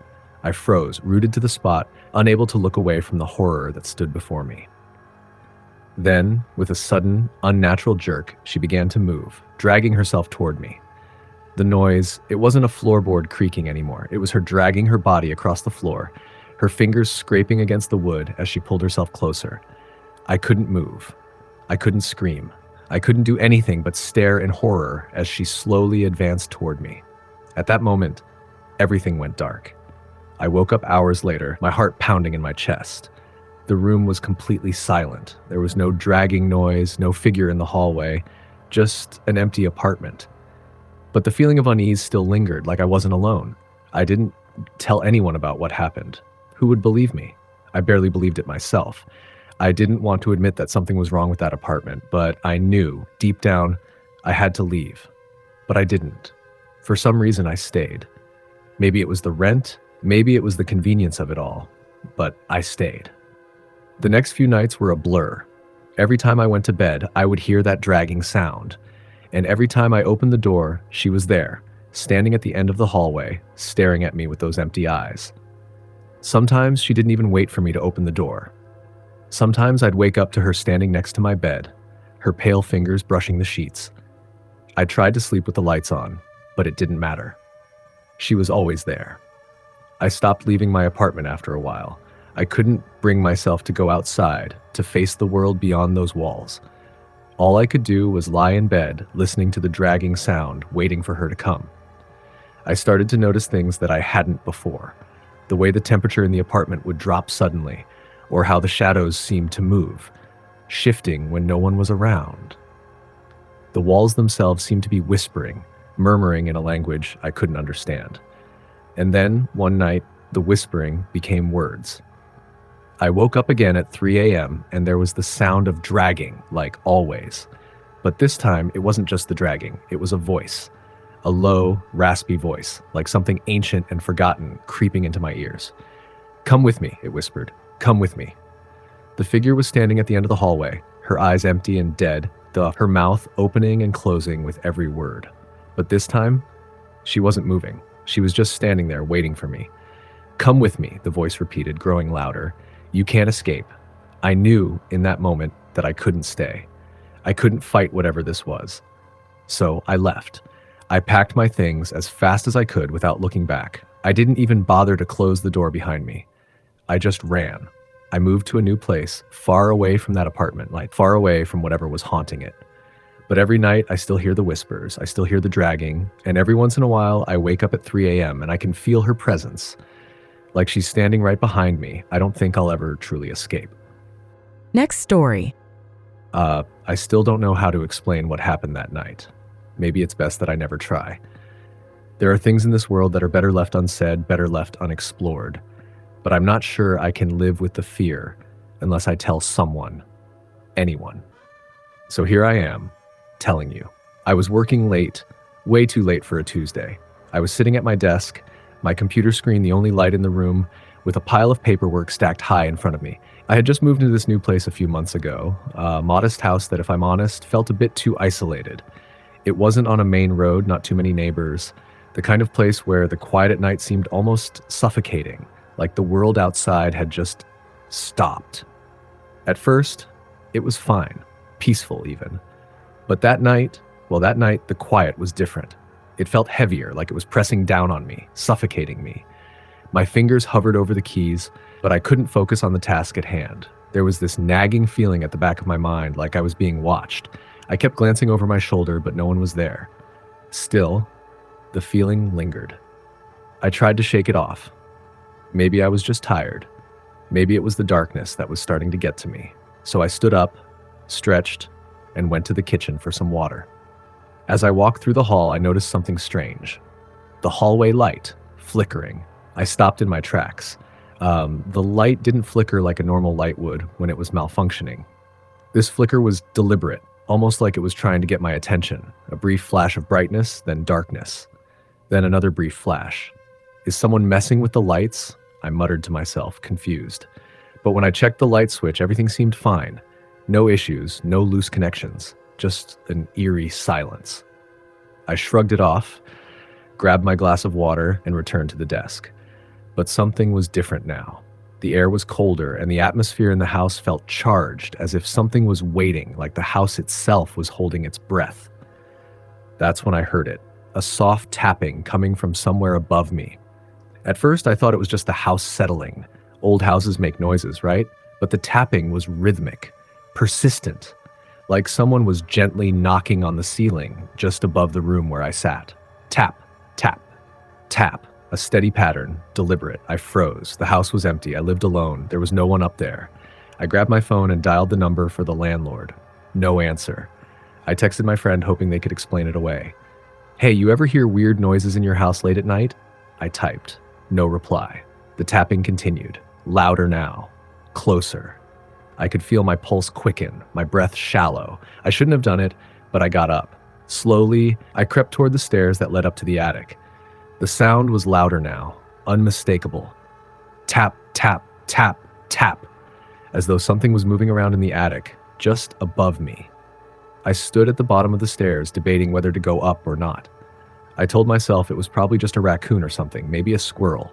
I froze, rooted to the spot, unable to look away from the horror that stood before me. Then, with a sudden, unnatural jerk, she began to move, dragging herself toward me. The noise, it wasn't a floorboard creaking anymore. It was her dragging her body across the floor, her fingers scraping against the wood as she pulled herself closer. I couldn't move. I couldn't scream. I couldn't do anything but stare in horror as she slowly advanced toward me. At that moment, everything went dark. I woke up hours later, my heart pounding in my chest. The room was completely silent. There was no dragging noise, no figure in the hallway, just an empty apartment. But the feeling of unease still lingered, like I wasn't alone. I didn't tell anyone about what happened. Who would believe me? I barely believed it myself. I didn't want to admit that something was wrong with that apartment, but I knew, deep down, I had to leave. But I didn't. For some reason, I stayed. Maybe it was the rent, maybe it was the convenience of it all, but I stayed. The next few nights were a blur. Every time I went to bed, I would hear that dragging sound. And every time I opened the door, she was there, standing at the end of the hallway, staring at me with those empty eyes. Sometimes she didn't even wait for me to open the door. Sometimes I'd wake up to her standing next to my bed, her pale fingers brushing the sheets. I tried to sleep with the lights on, but it didn't matter. She was always there. I stopped leaving my apartment after a while. I couldn't bring myself to go outside, to face the world beyond those walls. All I could do was lie in bed, listening to the dragging sound, waiting for her to come. I started to notice things that I hadn't before. The way the temperature in the apartment would drop suddenly, or how the shadows seemed to move, shifting when no one was around. The walls themselves seemed to be whispering, murmuring in a language I couldn't understand. And then, one night, the whispering became words. I woke up again at 3 a.m. and there was the sound of dragging, like always. But this time, it wasn't just the dragging, it was a voice. A low, raspy voice, like something ancient and forgotten, creeping into my ears. "Come with me," it whispered. "Come with me." The figure was standing at the end of the hallway, her eyes empty and dead, her mouth opening and closing with every word. But this time, she wasn't moving. She was just standing there waiting for me. "Come with me," the voice repeated, growing louder. "You can't escape." I knew in that moment that I couldn't stay. I couldn't fight whatever this was. So I left. I packed my things as fast as I could without looking back. I didn't even bother to close the door behind me. I just ran. I moved to a new place, far away from that apartment, like far away from whatever was haunting it. But every night, I still hear the whispers, I still hear the dragging, and every once in a while, I wake up at 3 a.m. and I can feel her presence. Like she's standing right behind me. I don't think I'll ever truly escape. Next story. I still don't know how to explain what happened that night. Maybe it's best that I never try. There are things in this world that are better left unsaid, better left unexplored. But I'm not sure I can live with the fear unless I tell someone, anyone. So here I am, telling you. I was working late, way too late for a Tuesday. I was sitting at my desk, my computer screen the only light in the room, with a pile of paperwork stacked high in front of me. I had just moved into this new place a few months ago, a modest house that, if I'm honest, felt a bit too isolated. It wasn't on a main road, not too many neighbors, the kind of place where the quiet at night seemed almost suffocating, like the world outside had just stopped. At first, it was fine, peaceful even. But that night, the quiet was different. It felt heavier, like it was pressing down on me, suffocating me. My fingers hovered over the keys, but I couldn't focus on the task at hand. There was this nagging feeling at the back of my mind, like I was being watched. I kept glancing over my shoulder, but no one was there. Still, the feeling lingered. I tried to shake it off. Maybe I was just tired. Maybe it was the darkness that was starting to get to me. So I stood up, stretched, and went to the kitchen for some water. As I walked through the hall, I noticed something strange. The hallway light, flickering. I stopped in my tracks. The light didn't flicker like a normal light would when it was malfunctioning. This flicker was deliberate, almost like it was trying to get my attention. A brief flash of brightness, then darkness. Then another brief flash. Is someone messing with the lights? I muttered to myself, confused. But when I checked the light switch, everything seemed fine. No issues, no loose connections, just an eerie silence. I shrugged it off, grabbed my glass of water, and returned to the desk. But something was different now. The air was colder, and the atmosphere in the house felt charged, as if something was waiting, like the house itself was holding its breath. That's when I heard it, a soft tapping coming from somewhere above me. At first, I thought it was just the house settling. Old houses make noises, right? But the tapping was rhythmic, persistent, like someone was gently knocking on the ceiling just above the room where I sat. Tap, tap, tap. A steady pattern, deliberate. I froze. The house was empty. I lived alone. There was no one up there. I grabbed my phone and dialed the number for the landlord. No answer. I texted my friend hoping they could explain it away. Hey, you ever hear weird noises in your house late at night? I typed. No reply. The tapping continued. Louder now. Closer. I could feel my pulse quicken, my breath shallow. I shouldn't have done it, but I got up. Slowly, I crept toward the stairs that led up to the attic. The sound was louder now, unmistakable. Tap, tap, tap, tap, as though something was moving around in the attic, just above me. I stood at the bottom of the stairs, debating whether to go up or not. I told myself it was probably just a raccoon or something, maybe a squirrel.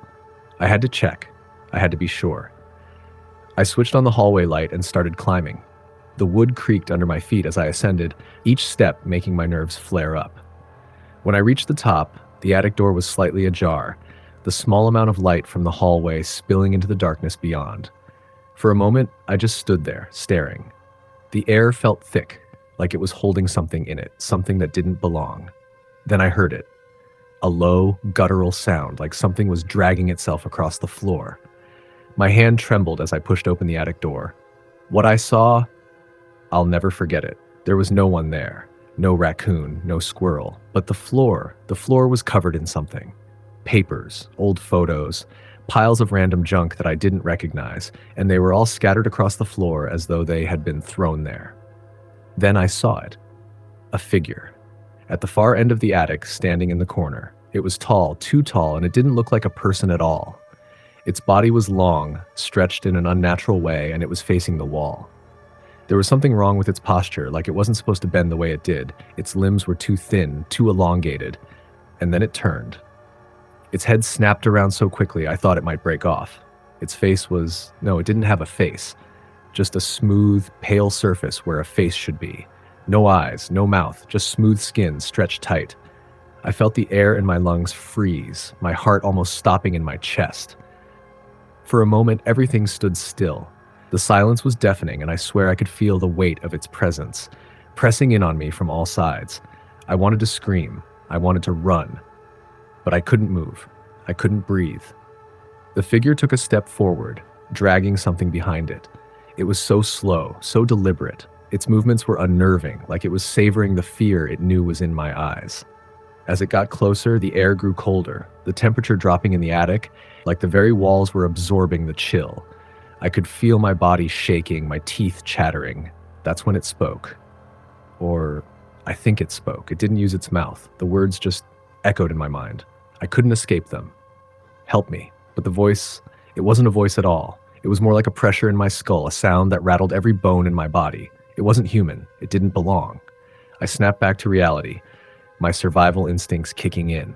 I had to check. I had to be sure. I switched on the hallway light and started climbing. The wood creaked under my feet as I ascended, each step making my nerves flare up. When I reached the top, the attic door was slightly ajar, the small amount of light from the hallway spilling into the darkness beyond. For a moment, I just stood there, staring. The air felt thick, like it was holding something in it, something that didn't belong. Then I heard it. A low, guttural sound, like something was dragging itself across the floor. My hand trembled as I pushed open the attic door. What I saw, I'll never forget it. There was no one there. No raccoon, no squirrel. But the floor was covered in something. Papers, old photos, piles of random junk that I didn't recognize, and they were all scattered across the floor as though they had been thrown there. Then I saw it. A figure. At the far end of the attic, standing in the corner. It was tall, too tall, and it didn't look like a person at all. Its body was long, stretched in an unnatural way, and it was facing the wall. There was something wrong with its posture, like it wasn't supposed to bend the way it did. Its limbs were too thin, too elongated. And then it turned. Its head snapped around so quickly I thought it might break off. Its face it didn't have a face. Just a smooth, pale surface where a face should be. No eyes, no mouth, just smooth skin stretched tight. I felt the air in my lungs freeze, my heart almost stopping in my chest. For a moment, everything stood still. The silence was deafening, and I swear I could feel the weight of its presence, pressing in on me from all sides. I wanted to scream. I wanted to run. But I couldn't move. I couldn't breathe. The figure took a step forward, dragging something behind it. It was so slow, so deliberate. Its movements were unnerving, like it was savoring the fear it knew was in my eyes. As it got closer, the air grew colder, the temperature dropping in the attic, like the very walls were absorbing the chill. I could feel my body shaking, my teeth chattering. That's when it spoke. Or I think it spoke. It didn't use its mouth. The words just echoed in my mind. I couldn't escape them. Help me. But the voice, it wasn't a voice at all. It was more like a pressure in my skull, a sound that rattled every bone in my body. It wasn't human. It didn't belong. I snapped back to reality, my survival instincts kicking in.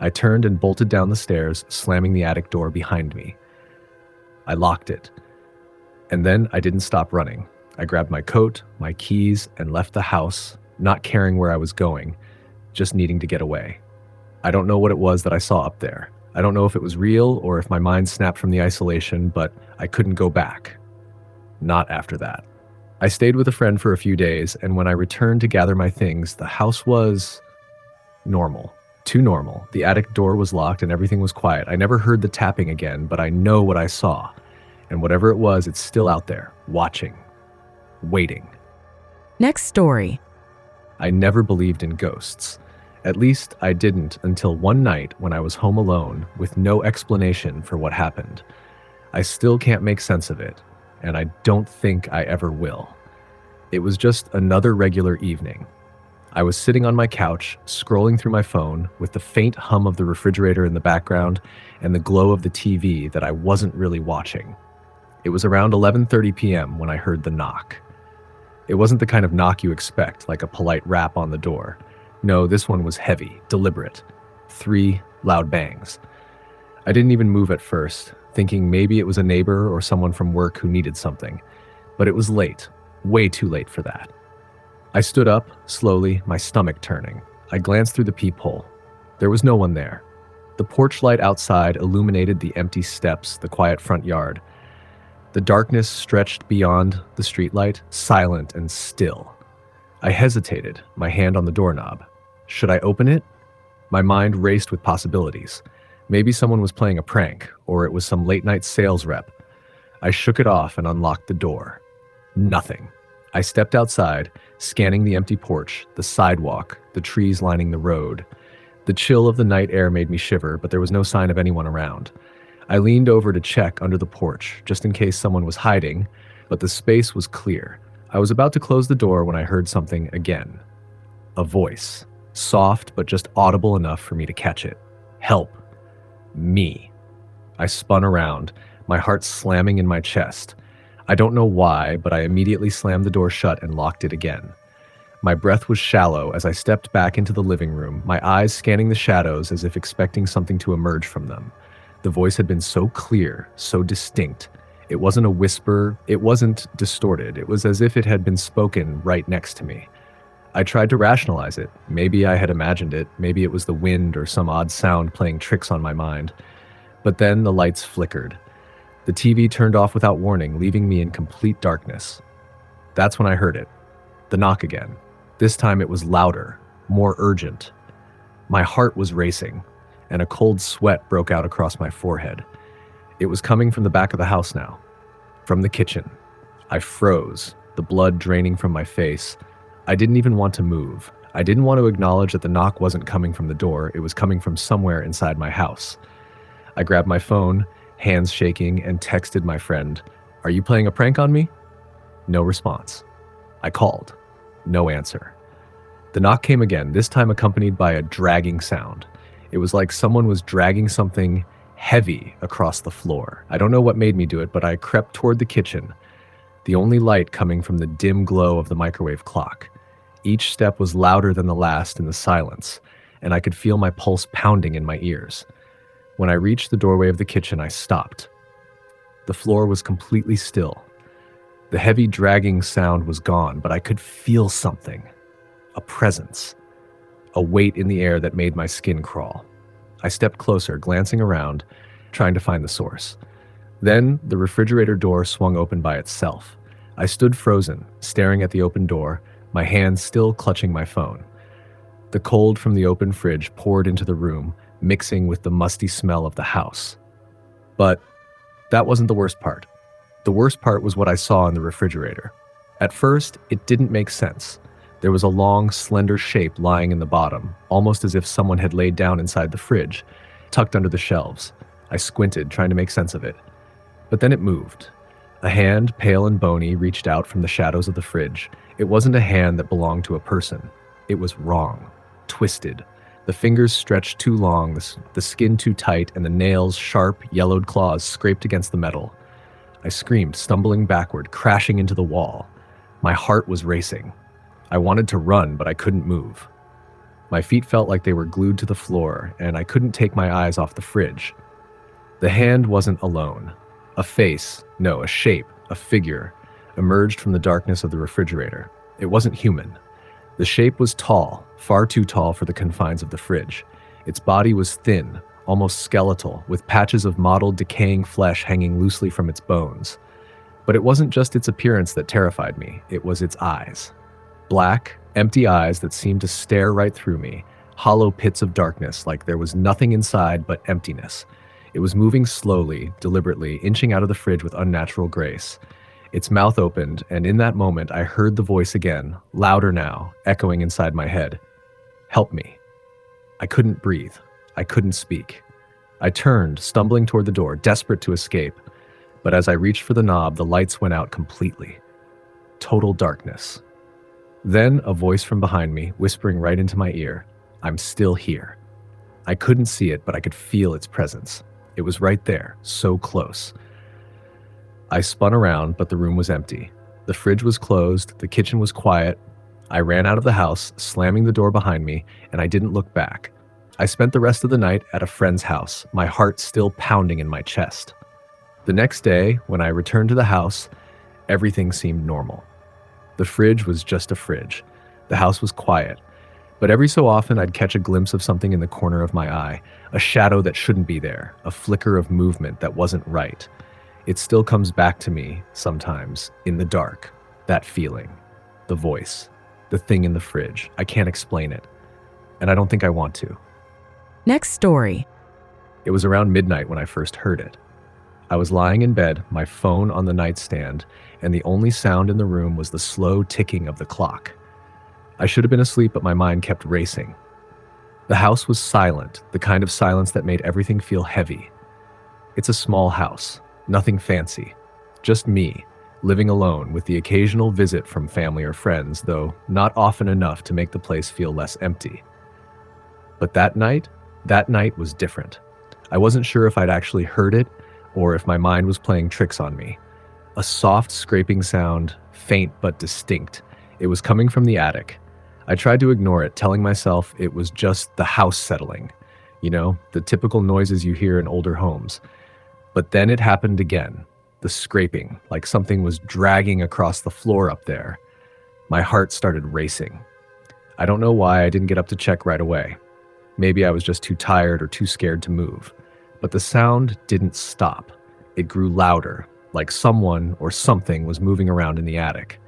I turned and bolted down the stairs, slamming the attic door behind me. I locked it. And then I didn't stop running. I grabbed my coat, my keys, and left the house, not caring where I was going, just needing to get away. I don't know what it was that I saw up there. I don't know if it was real or if my mind snapped from the isolation, but I couldn't go back. Not after that. I stayed with a friend for a few days, and when I returned to gather my things, the house was normal. Too normal. The attic door was locked and everything was quiet. I never heard the tapping again, but I know what I saw. And whatever it was, it's still out there, watching, waiting. Next story. I never believed in ghosts. At least I didn't until one night when I was home alone with no explanation for what happened. I still can't make sense of it, and I don't think I ever will. It was just another regular evening. I was sitting on my couch, scrolling through my phone with the faint hum of the refrigerator in the background and the glow of the TV that I wasn't really watching. It was around 11:30 p.m. when I heard the knock. It wasn't the kind of knock you expect, like a polite rap on the door. No, this one was heavy, deliberate. 3 loud bangs. I didn't even move at first, thinking maybe it was a neighbor or someone from work who needed something. But it was late, way too late for that. I stood up, slowly, my stomach turning. I glanced through the peephole. There was no one there. The porch light outside illuminated the empty steps, the quiet front yard. The darkness stretched beyond the streetlight, silent and still. I hesitated, my hand on the doorknob. Should I open it? My mind raced with possibilities. Maybe someone was playing a prank, or it was some late-night sales rep. I shook it off and unlocked the door. Nothing. I stepped outside, scanning the empty porch, the sidewalk, the trees lining the road. The chill of the night air made me shiver, but there was no sign of anyone around. I leaned over to check under the porch, just in case someone was hiding, but the space was clear. I was about to close the door when I heard something again. A voice, soft but just audible enough for me to catch it. Help. Me. I spun around, my heart slamming in my chest. I don't know why, but I immediately slammed the door shut and locked it again. My breath was shallow as I stepped back into the living room, my eyes scanning the shadows as if expecting something to emerge from them. The voice had been so clear, so distinct. It wasn't a whisper, it wasn't distorted. It was as if it had been spoken right next to me. I tried to rationalize it. Maybe I had imagined it. Maybe it was the wind or some odd sound playing tricks on my mind. But then the lights flickered. The TV turned off without warning, leaving me in complete darkness. That's when I heard it. The knock again. This time it was louder, more urgent. My heart was racing, and a cold sweat broke out across my forehead. It was coming from the back of the house now, from the kitchen. I froze, the blood draining from my face. I didn't even want to move. I didn't want to acknowledge that the knock wasn't coming from the door, it was coming from somewhere inside my house. I grabbed my phone, hands shaking, and texted my friend, "Are you playing a prank on me?" No response. I called. No answer. The knock came again, this time accompanied by a dragging sound. It was like someone was dragging something heavy across the floor. I don't know what made me do it, but I crept toward the kitchen, the only light coming from the dim glow of the microwave clock. Each step was louder than the last in the silence, and I could feel my pulse pounding in my ears. When I reached the doorway of the kitchen, I stopped. The floor was completely still. The heavy dragging sound was gone, but I could feel something. A presence. A weight in the air that made my skin crawl. I stepped closer, glancing around, trying to find the source. Then the refrigerator door swung open by itself. I stood frozen, staring at the open door, my hands still clutching my phone. The cold from the open fridge poured into the room, mixing with the musty smell of the house. But that wasn't the worst part. The worst part was what I saw in the refrigerator. At first, it didn't make sense. There was a long, slender shape lying in the bottom, almost as if someone had laid down inside the fridge, tucked under the shelves. I squinted, trying to make sense of it. But then it moved. A hand, pale and bony, reached out from the shadows of the fridge. It wasn't a hand that belonged to a person. It was wrong, twisted. The fingers stretched too long, the skin too tight, and the nails, sharp, yellowed claws scraped against the metal. I screamed, stumbling backward, crashing into the wall. My heart was racing. I wanted to run, but I couldn't move. My feet felt like they were glued to the floor, and I couldn't take my eyes off the fridge. The hand wasn't alone. A face, no, a shape, a figure, emerged from the darkness of the refrigerator. It wasn't human. The shape was tall, far too tall for the confines of the fridge. Its body was thin, almost skeletal, with patches of mottled, decaying flesh hanging loosely from its bones. But it wasn't just its appearance that terrified me, it was its eyes. Black, empty eyes that seemed to stare right through me, hollow pits of darkness like there was nothing inside but emptiness. It was moving slowly, deliberately, inching out of the fridge with unnatural grace. Its mouth opened, and in that moment I heard the voice again, louder now, echoing inside my head. Help me. I couldn't breathe. I couldn't speak. I turned, stumbling toward the door, desperate to escape. But as I reached for the knob, the lights went out completely. Total darkness. Then a voice from behind me, whispering right into my ear, I'm still here. I couldn't see it, but I could feel its presence. It was right there, so close. I spun around, but the room was empty. The fridge was closed, the kitchen was quiet. I ran out of the house, slamming the door behind me, and I didn't look back. I spent the rest of the night at a friend's house, my heart still pounding in my chest. The next day, when I returned to the house, everything seemed normal. The fridge was just a fridge. The house was quiet. But every so often, I'd catch a glimpse of something in the corner of my eye, a shadow that shouldn't be there, a flicker of movement that wasn't right. It still comes back to me, sometimes, in the dark, that feeling, the voice, the thing in the fridge. I can't explain it, and I don't think I want to. Next story. It was around midnight when I first heard it. I was lying in bed, my phone on the nightstand, and the only sound in the room was the slow ticking of the clock. I should have been asleep, but my mind kept racing. The house was silent, the kind of silence that made everything feel heavy. It's a small house, nothing fancy. Just me, living alone with the occasional visit from family or friends, though not often enough to make the place feel less empty. But that night was different. I wasn't sure if I'd actually heard it or if my mind was playing tricks on me. A soft scraping sound, faint but distinct. It was coming from the attic. I tried to ignore it, telling myself it was just the house settling. You know, the typical noises you hear in older homes. But then it happened again. The scraping, like something was dragging across the floor up there. My heart started racing. I don't know why I didn't get up to check right away. Maybe I was just too tired or too scared to move. But the sound didn't stop. It grew louder, like someone or something was moving around in the attic.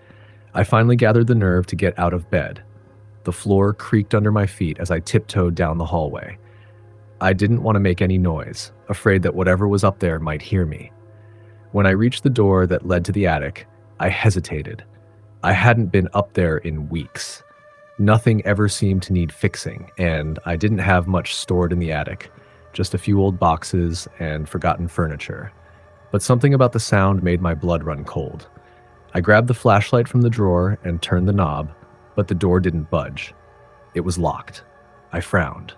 I finally gathered the nerve to get out of bed. The floor creaked under my feet as I tiptoed down the hallway. I didn't want to make any noise, afraid that whatever was up there might hear me. When I reached the door that led to the attic, I hesitated. I hadn't been up there in weeks. Nothing ever seemed to need fixing, and I didn't have much stored in the attic, just a few old boxes and forgotten furniture. But something about the sound made my blood run cold. I grabbed the flashlight from the drawer and turned the knob, but the door didn't budge. It was locked. I frowned.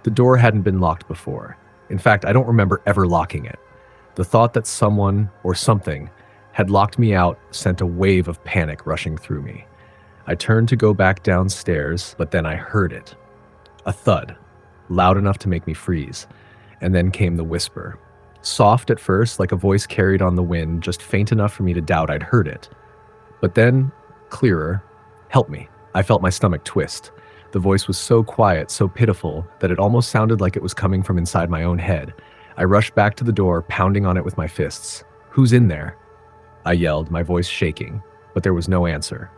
The door hadn't been locked before. In fact, I don't remember ever locking it. The thought that someone or something had locked me out sent a wave of panic rushing through me. I turned to go back downstairs, but then I heard it. A thud, loud enough to make me freeze. And then came the whisper. Soft at first, like a voice carried on the wind, just faint enough for me to doubt I'd heard it. But then, clearer, "Help me." I felt my stomach twist. The voice was so quiet, so pitiful, that it almost sounded like it was coming from inside my own head. I rushed back to the door, pounding on it with my fists. "Who's in there?" I yelled, my voice shaking, but there was no answer.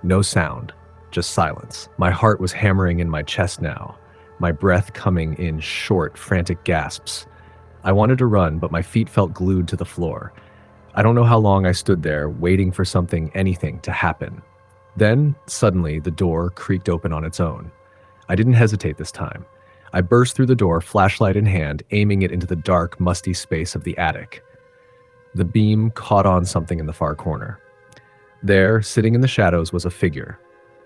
No sound, just silence. My heart was hammering in my chest now, my breath coming in short, frantic gasps. I wanted to run, but my feet felt glued to the floor. I don't know how long I stood there, waiting for something, anything, to happen. Then, suddenly, the door creaked open on its own. I didn't hesitate this time. I burst through the door, flashlight in hand, aiming it into the dark, musty space of the attic. The beam caught on something in the far corner. There, sitting in the shadows, was a figure.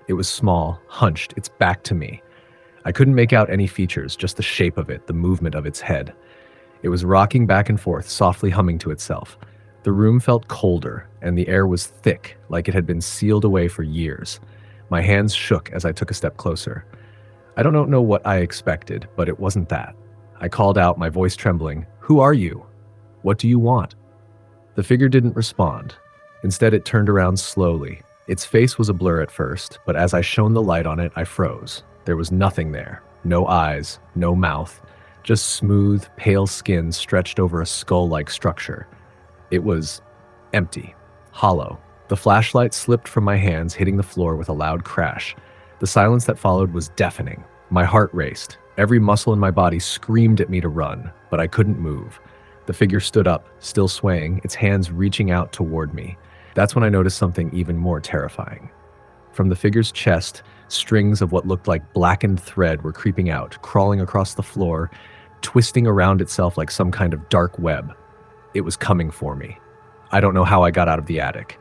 It was small, hunched, its back to me. I couldn't make out any features, just the shape of it, the movement of its head. It was rocking back and forth, softly humming to itself. The room felt colder, and the air was thick, like it had been sealed away for years. My hands shook as I took a step closer. I don't know what I expected, but it wasn't that. I called out, my voice trembling, "Who are you? What do you want?" The figure didn't respond. Instead, it turned around slowly. Its face was a blur at first, but as I shone the light on it, I froze. There was nothing there. No eyes, no mouth, just smooth, pale skin stretched over a skull-like structure. It was empty, hollow. The flashlight slipped from my hands, hitting the floor with a loud crash. The silence that followed was deafening. My heart raced. Every muscle in my body screamed at me to run, but I couldn't move. The figure stood up, still swaying, its hands reaching out toward me. That's when I noticed something even more terrifying. From the figure's chest, strings of what looked like blackened thread were creeping out, crawling across the floor, twisting around itself like some kind of dark web. It was coming for me. I don't know how I got out of the attic.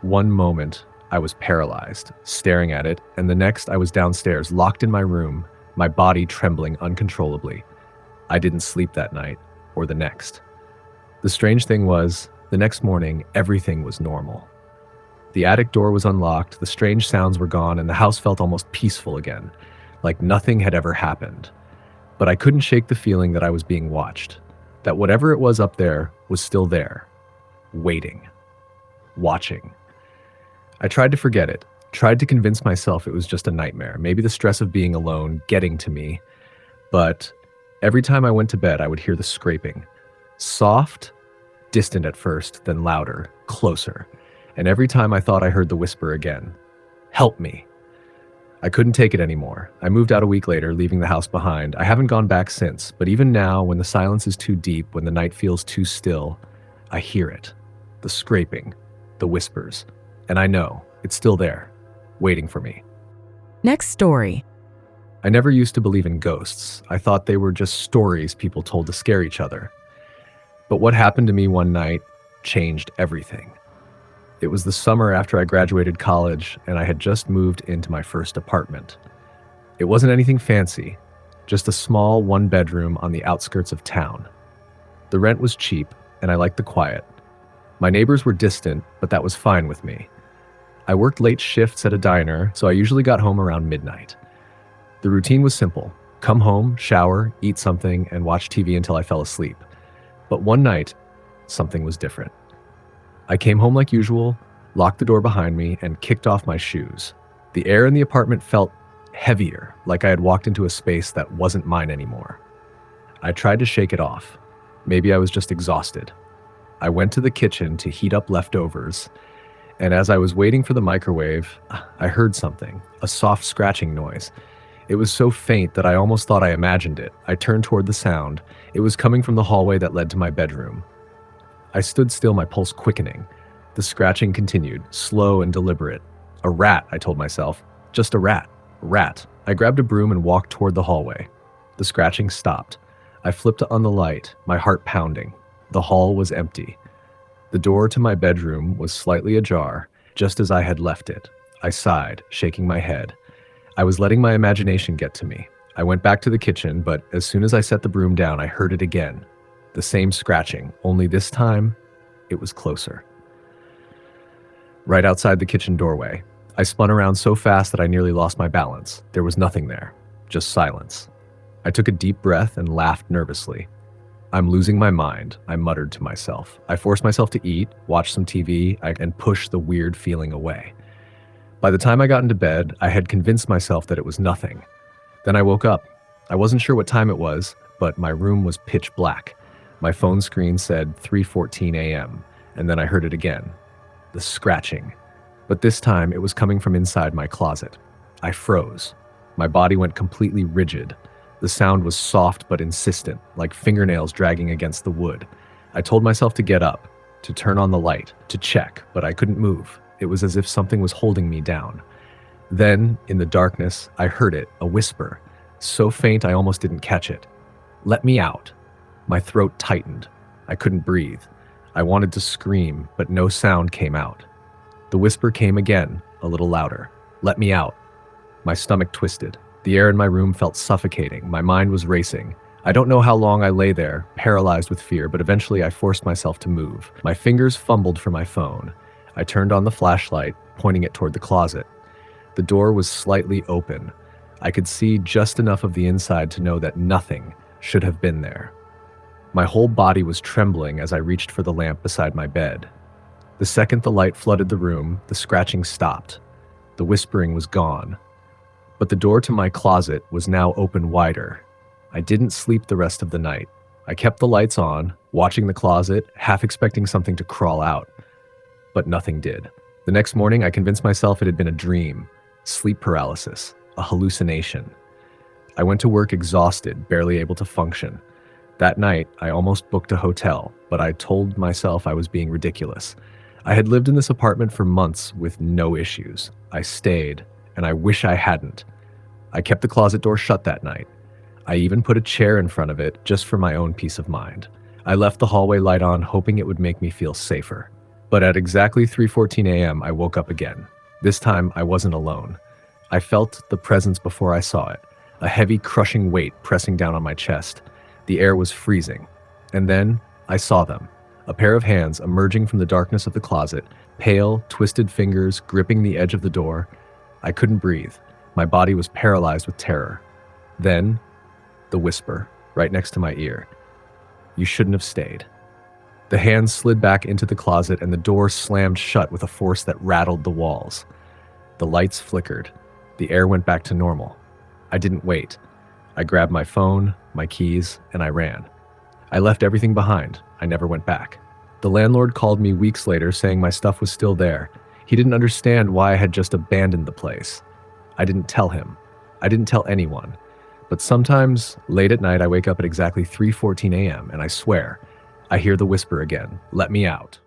One moment, I was paralyzed, staring at it, and the next I was downstairs, locked in my room, my body trembling uncontrollably. I didn't sleep that night, or the next. The strange thing was, the next morning, everything was normal. The attic door was unlocked, the strange sounds were gone, and the house felt almost peaceful again, like nothing had ever happened. But I couldn't shake the feeling that I was being watched, that whatever it was up there was still there, waiting, watching. I tried to forget it, tried to convince myself it was just a nightmare, maybe the stress of being alone getting to me, but every time I went to bed, I would hear the scraping. Soft, distant at first, then louder, closer. And every time I thought I heard the whisper again. "Help me." I couldn't take it anymore. I moved out a week later, leaving the house behind. I haven't gone back since, but even now, when the silence is too deep, when the night feels too still, I hear it. The scraping, the whispers. And I know, it's still there, waiting for me. Next story. I never used to believe in ghosts. I thought they were just stories people told to scare each other. But what happened to me one night changed everything. It was the summer after I graduated college, and I had just moved into my first apartment. It wasn't anything fancy, just a small one-bedroom on the outskirts of town. The rent was cheap, and I liked the quiet. My neighbors were distant, but that was fine with me. I worked late shifts at a diner, so I usually got home around midnight. The routine was simple: come home, shower, eat something, and watch TV until I fell asleep. But one night, something was different. I came home like usual, locked the door behind me, and kicked off my shoes. The air in the apartment felt heavier, like I had walked into a space that wasn't mine anymore. I tried to shake it off. Maybe I was just exhausted. I went to the kitchen to heat up leftovers, and as I was waiting for the microwave, I heard something, a soft scratching noise. It was so faint that I almost thought I imagined it. I turned toward the sound. It was coming from the hallway that led to my bedroom. I stood still, my pulse quickening. The scratching continued, slow and deliberate. A rat, I told myself. Just a rat. Rat. I grabbed a broom and walked toward the hallway. The scratching stopped. I flipped on the light, my heart pounding. The hall was empty. The door to my bedroom was slightly ajar, just as I had left it. I sighed, shaking my head. I was letting my imagination get to me. I went back to the kitchen, but as soon as I set the broom down, I heard it again. The same scratching, only this time, it was closer. Right outside the kitchen doorway, I spun around so fast that I nearly lost my balance. There was nothing there, just silence. I took a deep breath and laughed nervously. I'm losing my mind, I muttered to myself. I forced myself to eat, watch some TV, and push the weird feeling away. By the time I got into bed, I had convinced myself that it was nothing. Then I woke up. I wasn't sure what time it was, but my room was pitch black. My phone screen said 3:14 a.m., and then I heard it again. The scratching. But this time, it was coming from inside my closet. I froze. My body went completely rigid. The sound was soft but insistent, like fingernails dragging against the wood. I told myself to get up, to turn on the light, to check, but I couldn't move. It was as if something was holding me down. Then, in the darkness, I heard it, a whisper, so faint I almost didn't catch it. "Let me out." My throat tightened. I couldn't breathe. I wanted to scream, but no sound came out. The whisper came again, a little louder. "Let me out." My stomach twisted. The air in my room felt suffocating. My mind was racing. I don't know how long I lay there, paralyzed with fear, but eventually I forced myself to move. My fingers fumbled for my phone. I turned on the flashlight, pointing it toward the closet. The door was slightly open. I could see just enough of the inside to know that nothing should have been there. My whole body was trembling as I reached for the lamp beside my bed. The second the light flooded the room, the scratching stopped. The whispering was gone. But the door to my closet was now open wider. I didn't sleep the rest of the night. I kept the lights on, watching the closet, half expecting something to crawl out. But nothing did. The next morning, I convinced myself it had been a dream, sleep paralysis, a hallucination. I went to work exhausted, barely able to function. That night, I almost booked a hotel, but I told myself I was being ridiculous. I had lived in this apartment for months with no issues. I stayed, and I wish I hadn't. I kept the closet door shut that night. I even put a chair in front of it just for my own peace of mind. I left the hallway light on, hoping it would make me feel safer. But at exactly 3:14 a.m., I woke up again. This time, I wasn't alone. I felt the presence before I saw it, a heavy, crushing weight pressing down on my chest. The air was freezing. And then, I saw them, a pair of hands emerging from the darkness of the closet, pale, twisted fingers gripping the edge of the door. I couldn't breathe. My body was paralyzed with terror. Then, the whisper, right next to my ear. "You shouldn't have stayed." The hands slid back into the closet and the door slammed shut with a force that rattled the walls. The lights flickered. The air went back to normal. I didn't wait. I grabbed my phone, my keys, and I ran. I left everything behind. I never went back. The landlord called me weeks later saying my stuff was still there. He didn't understand why I had just abandoned the place. I didn't tell him. I didn't tell anyone. But sometimes, late at night, I wake up at exactly 3:14 a.m., and I swear, I hear the whisper again, "Let me out."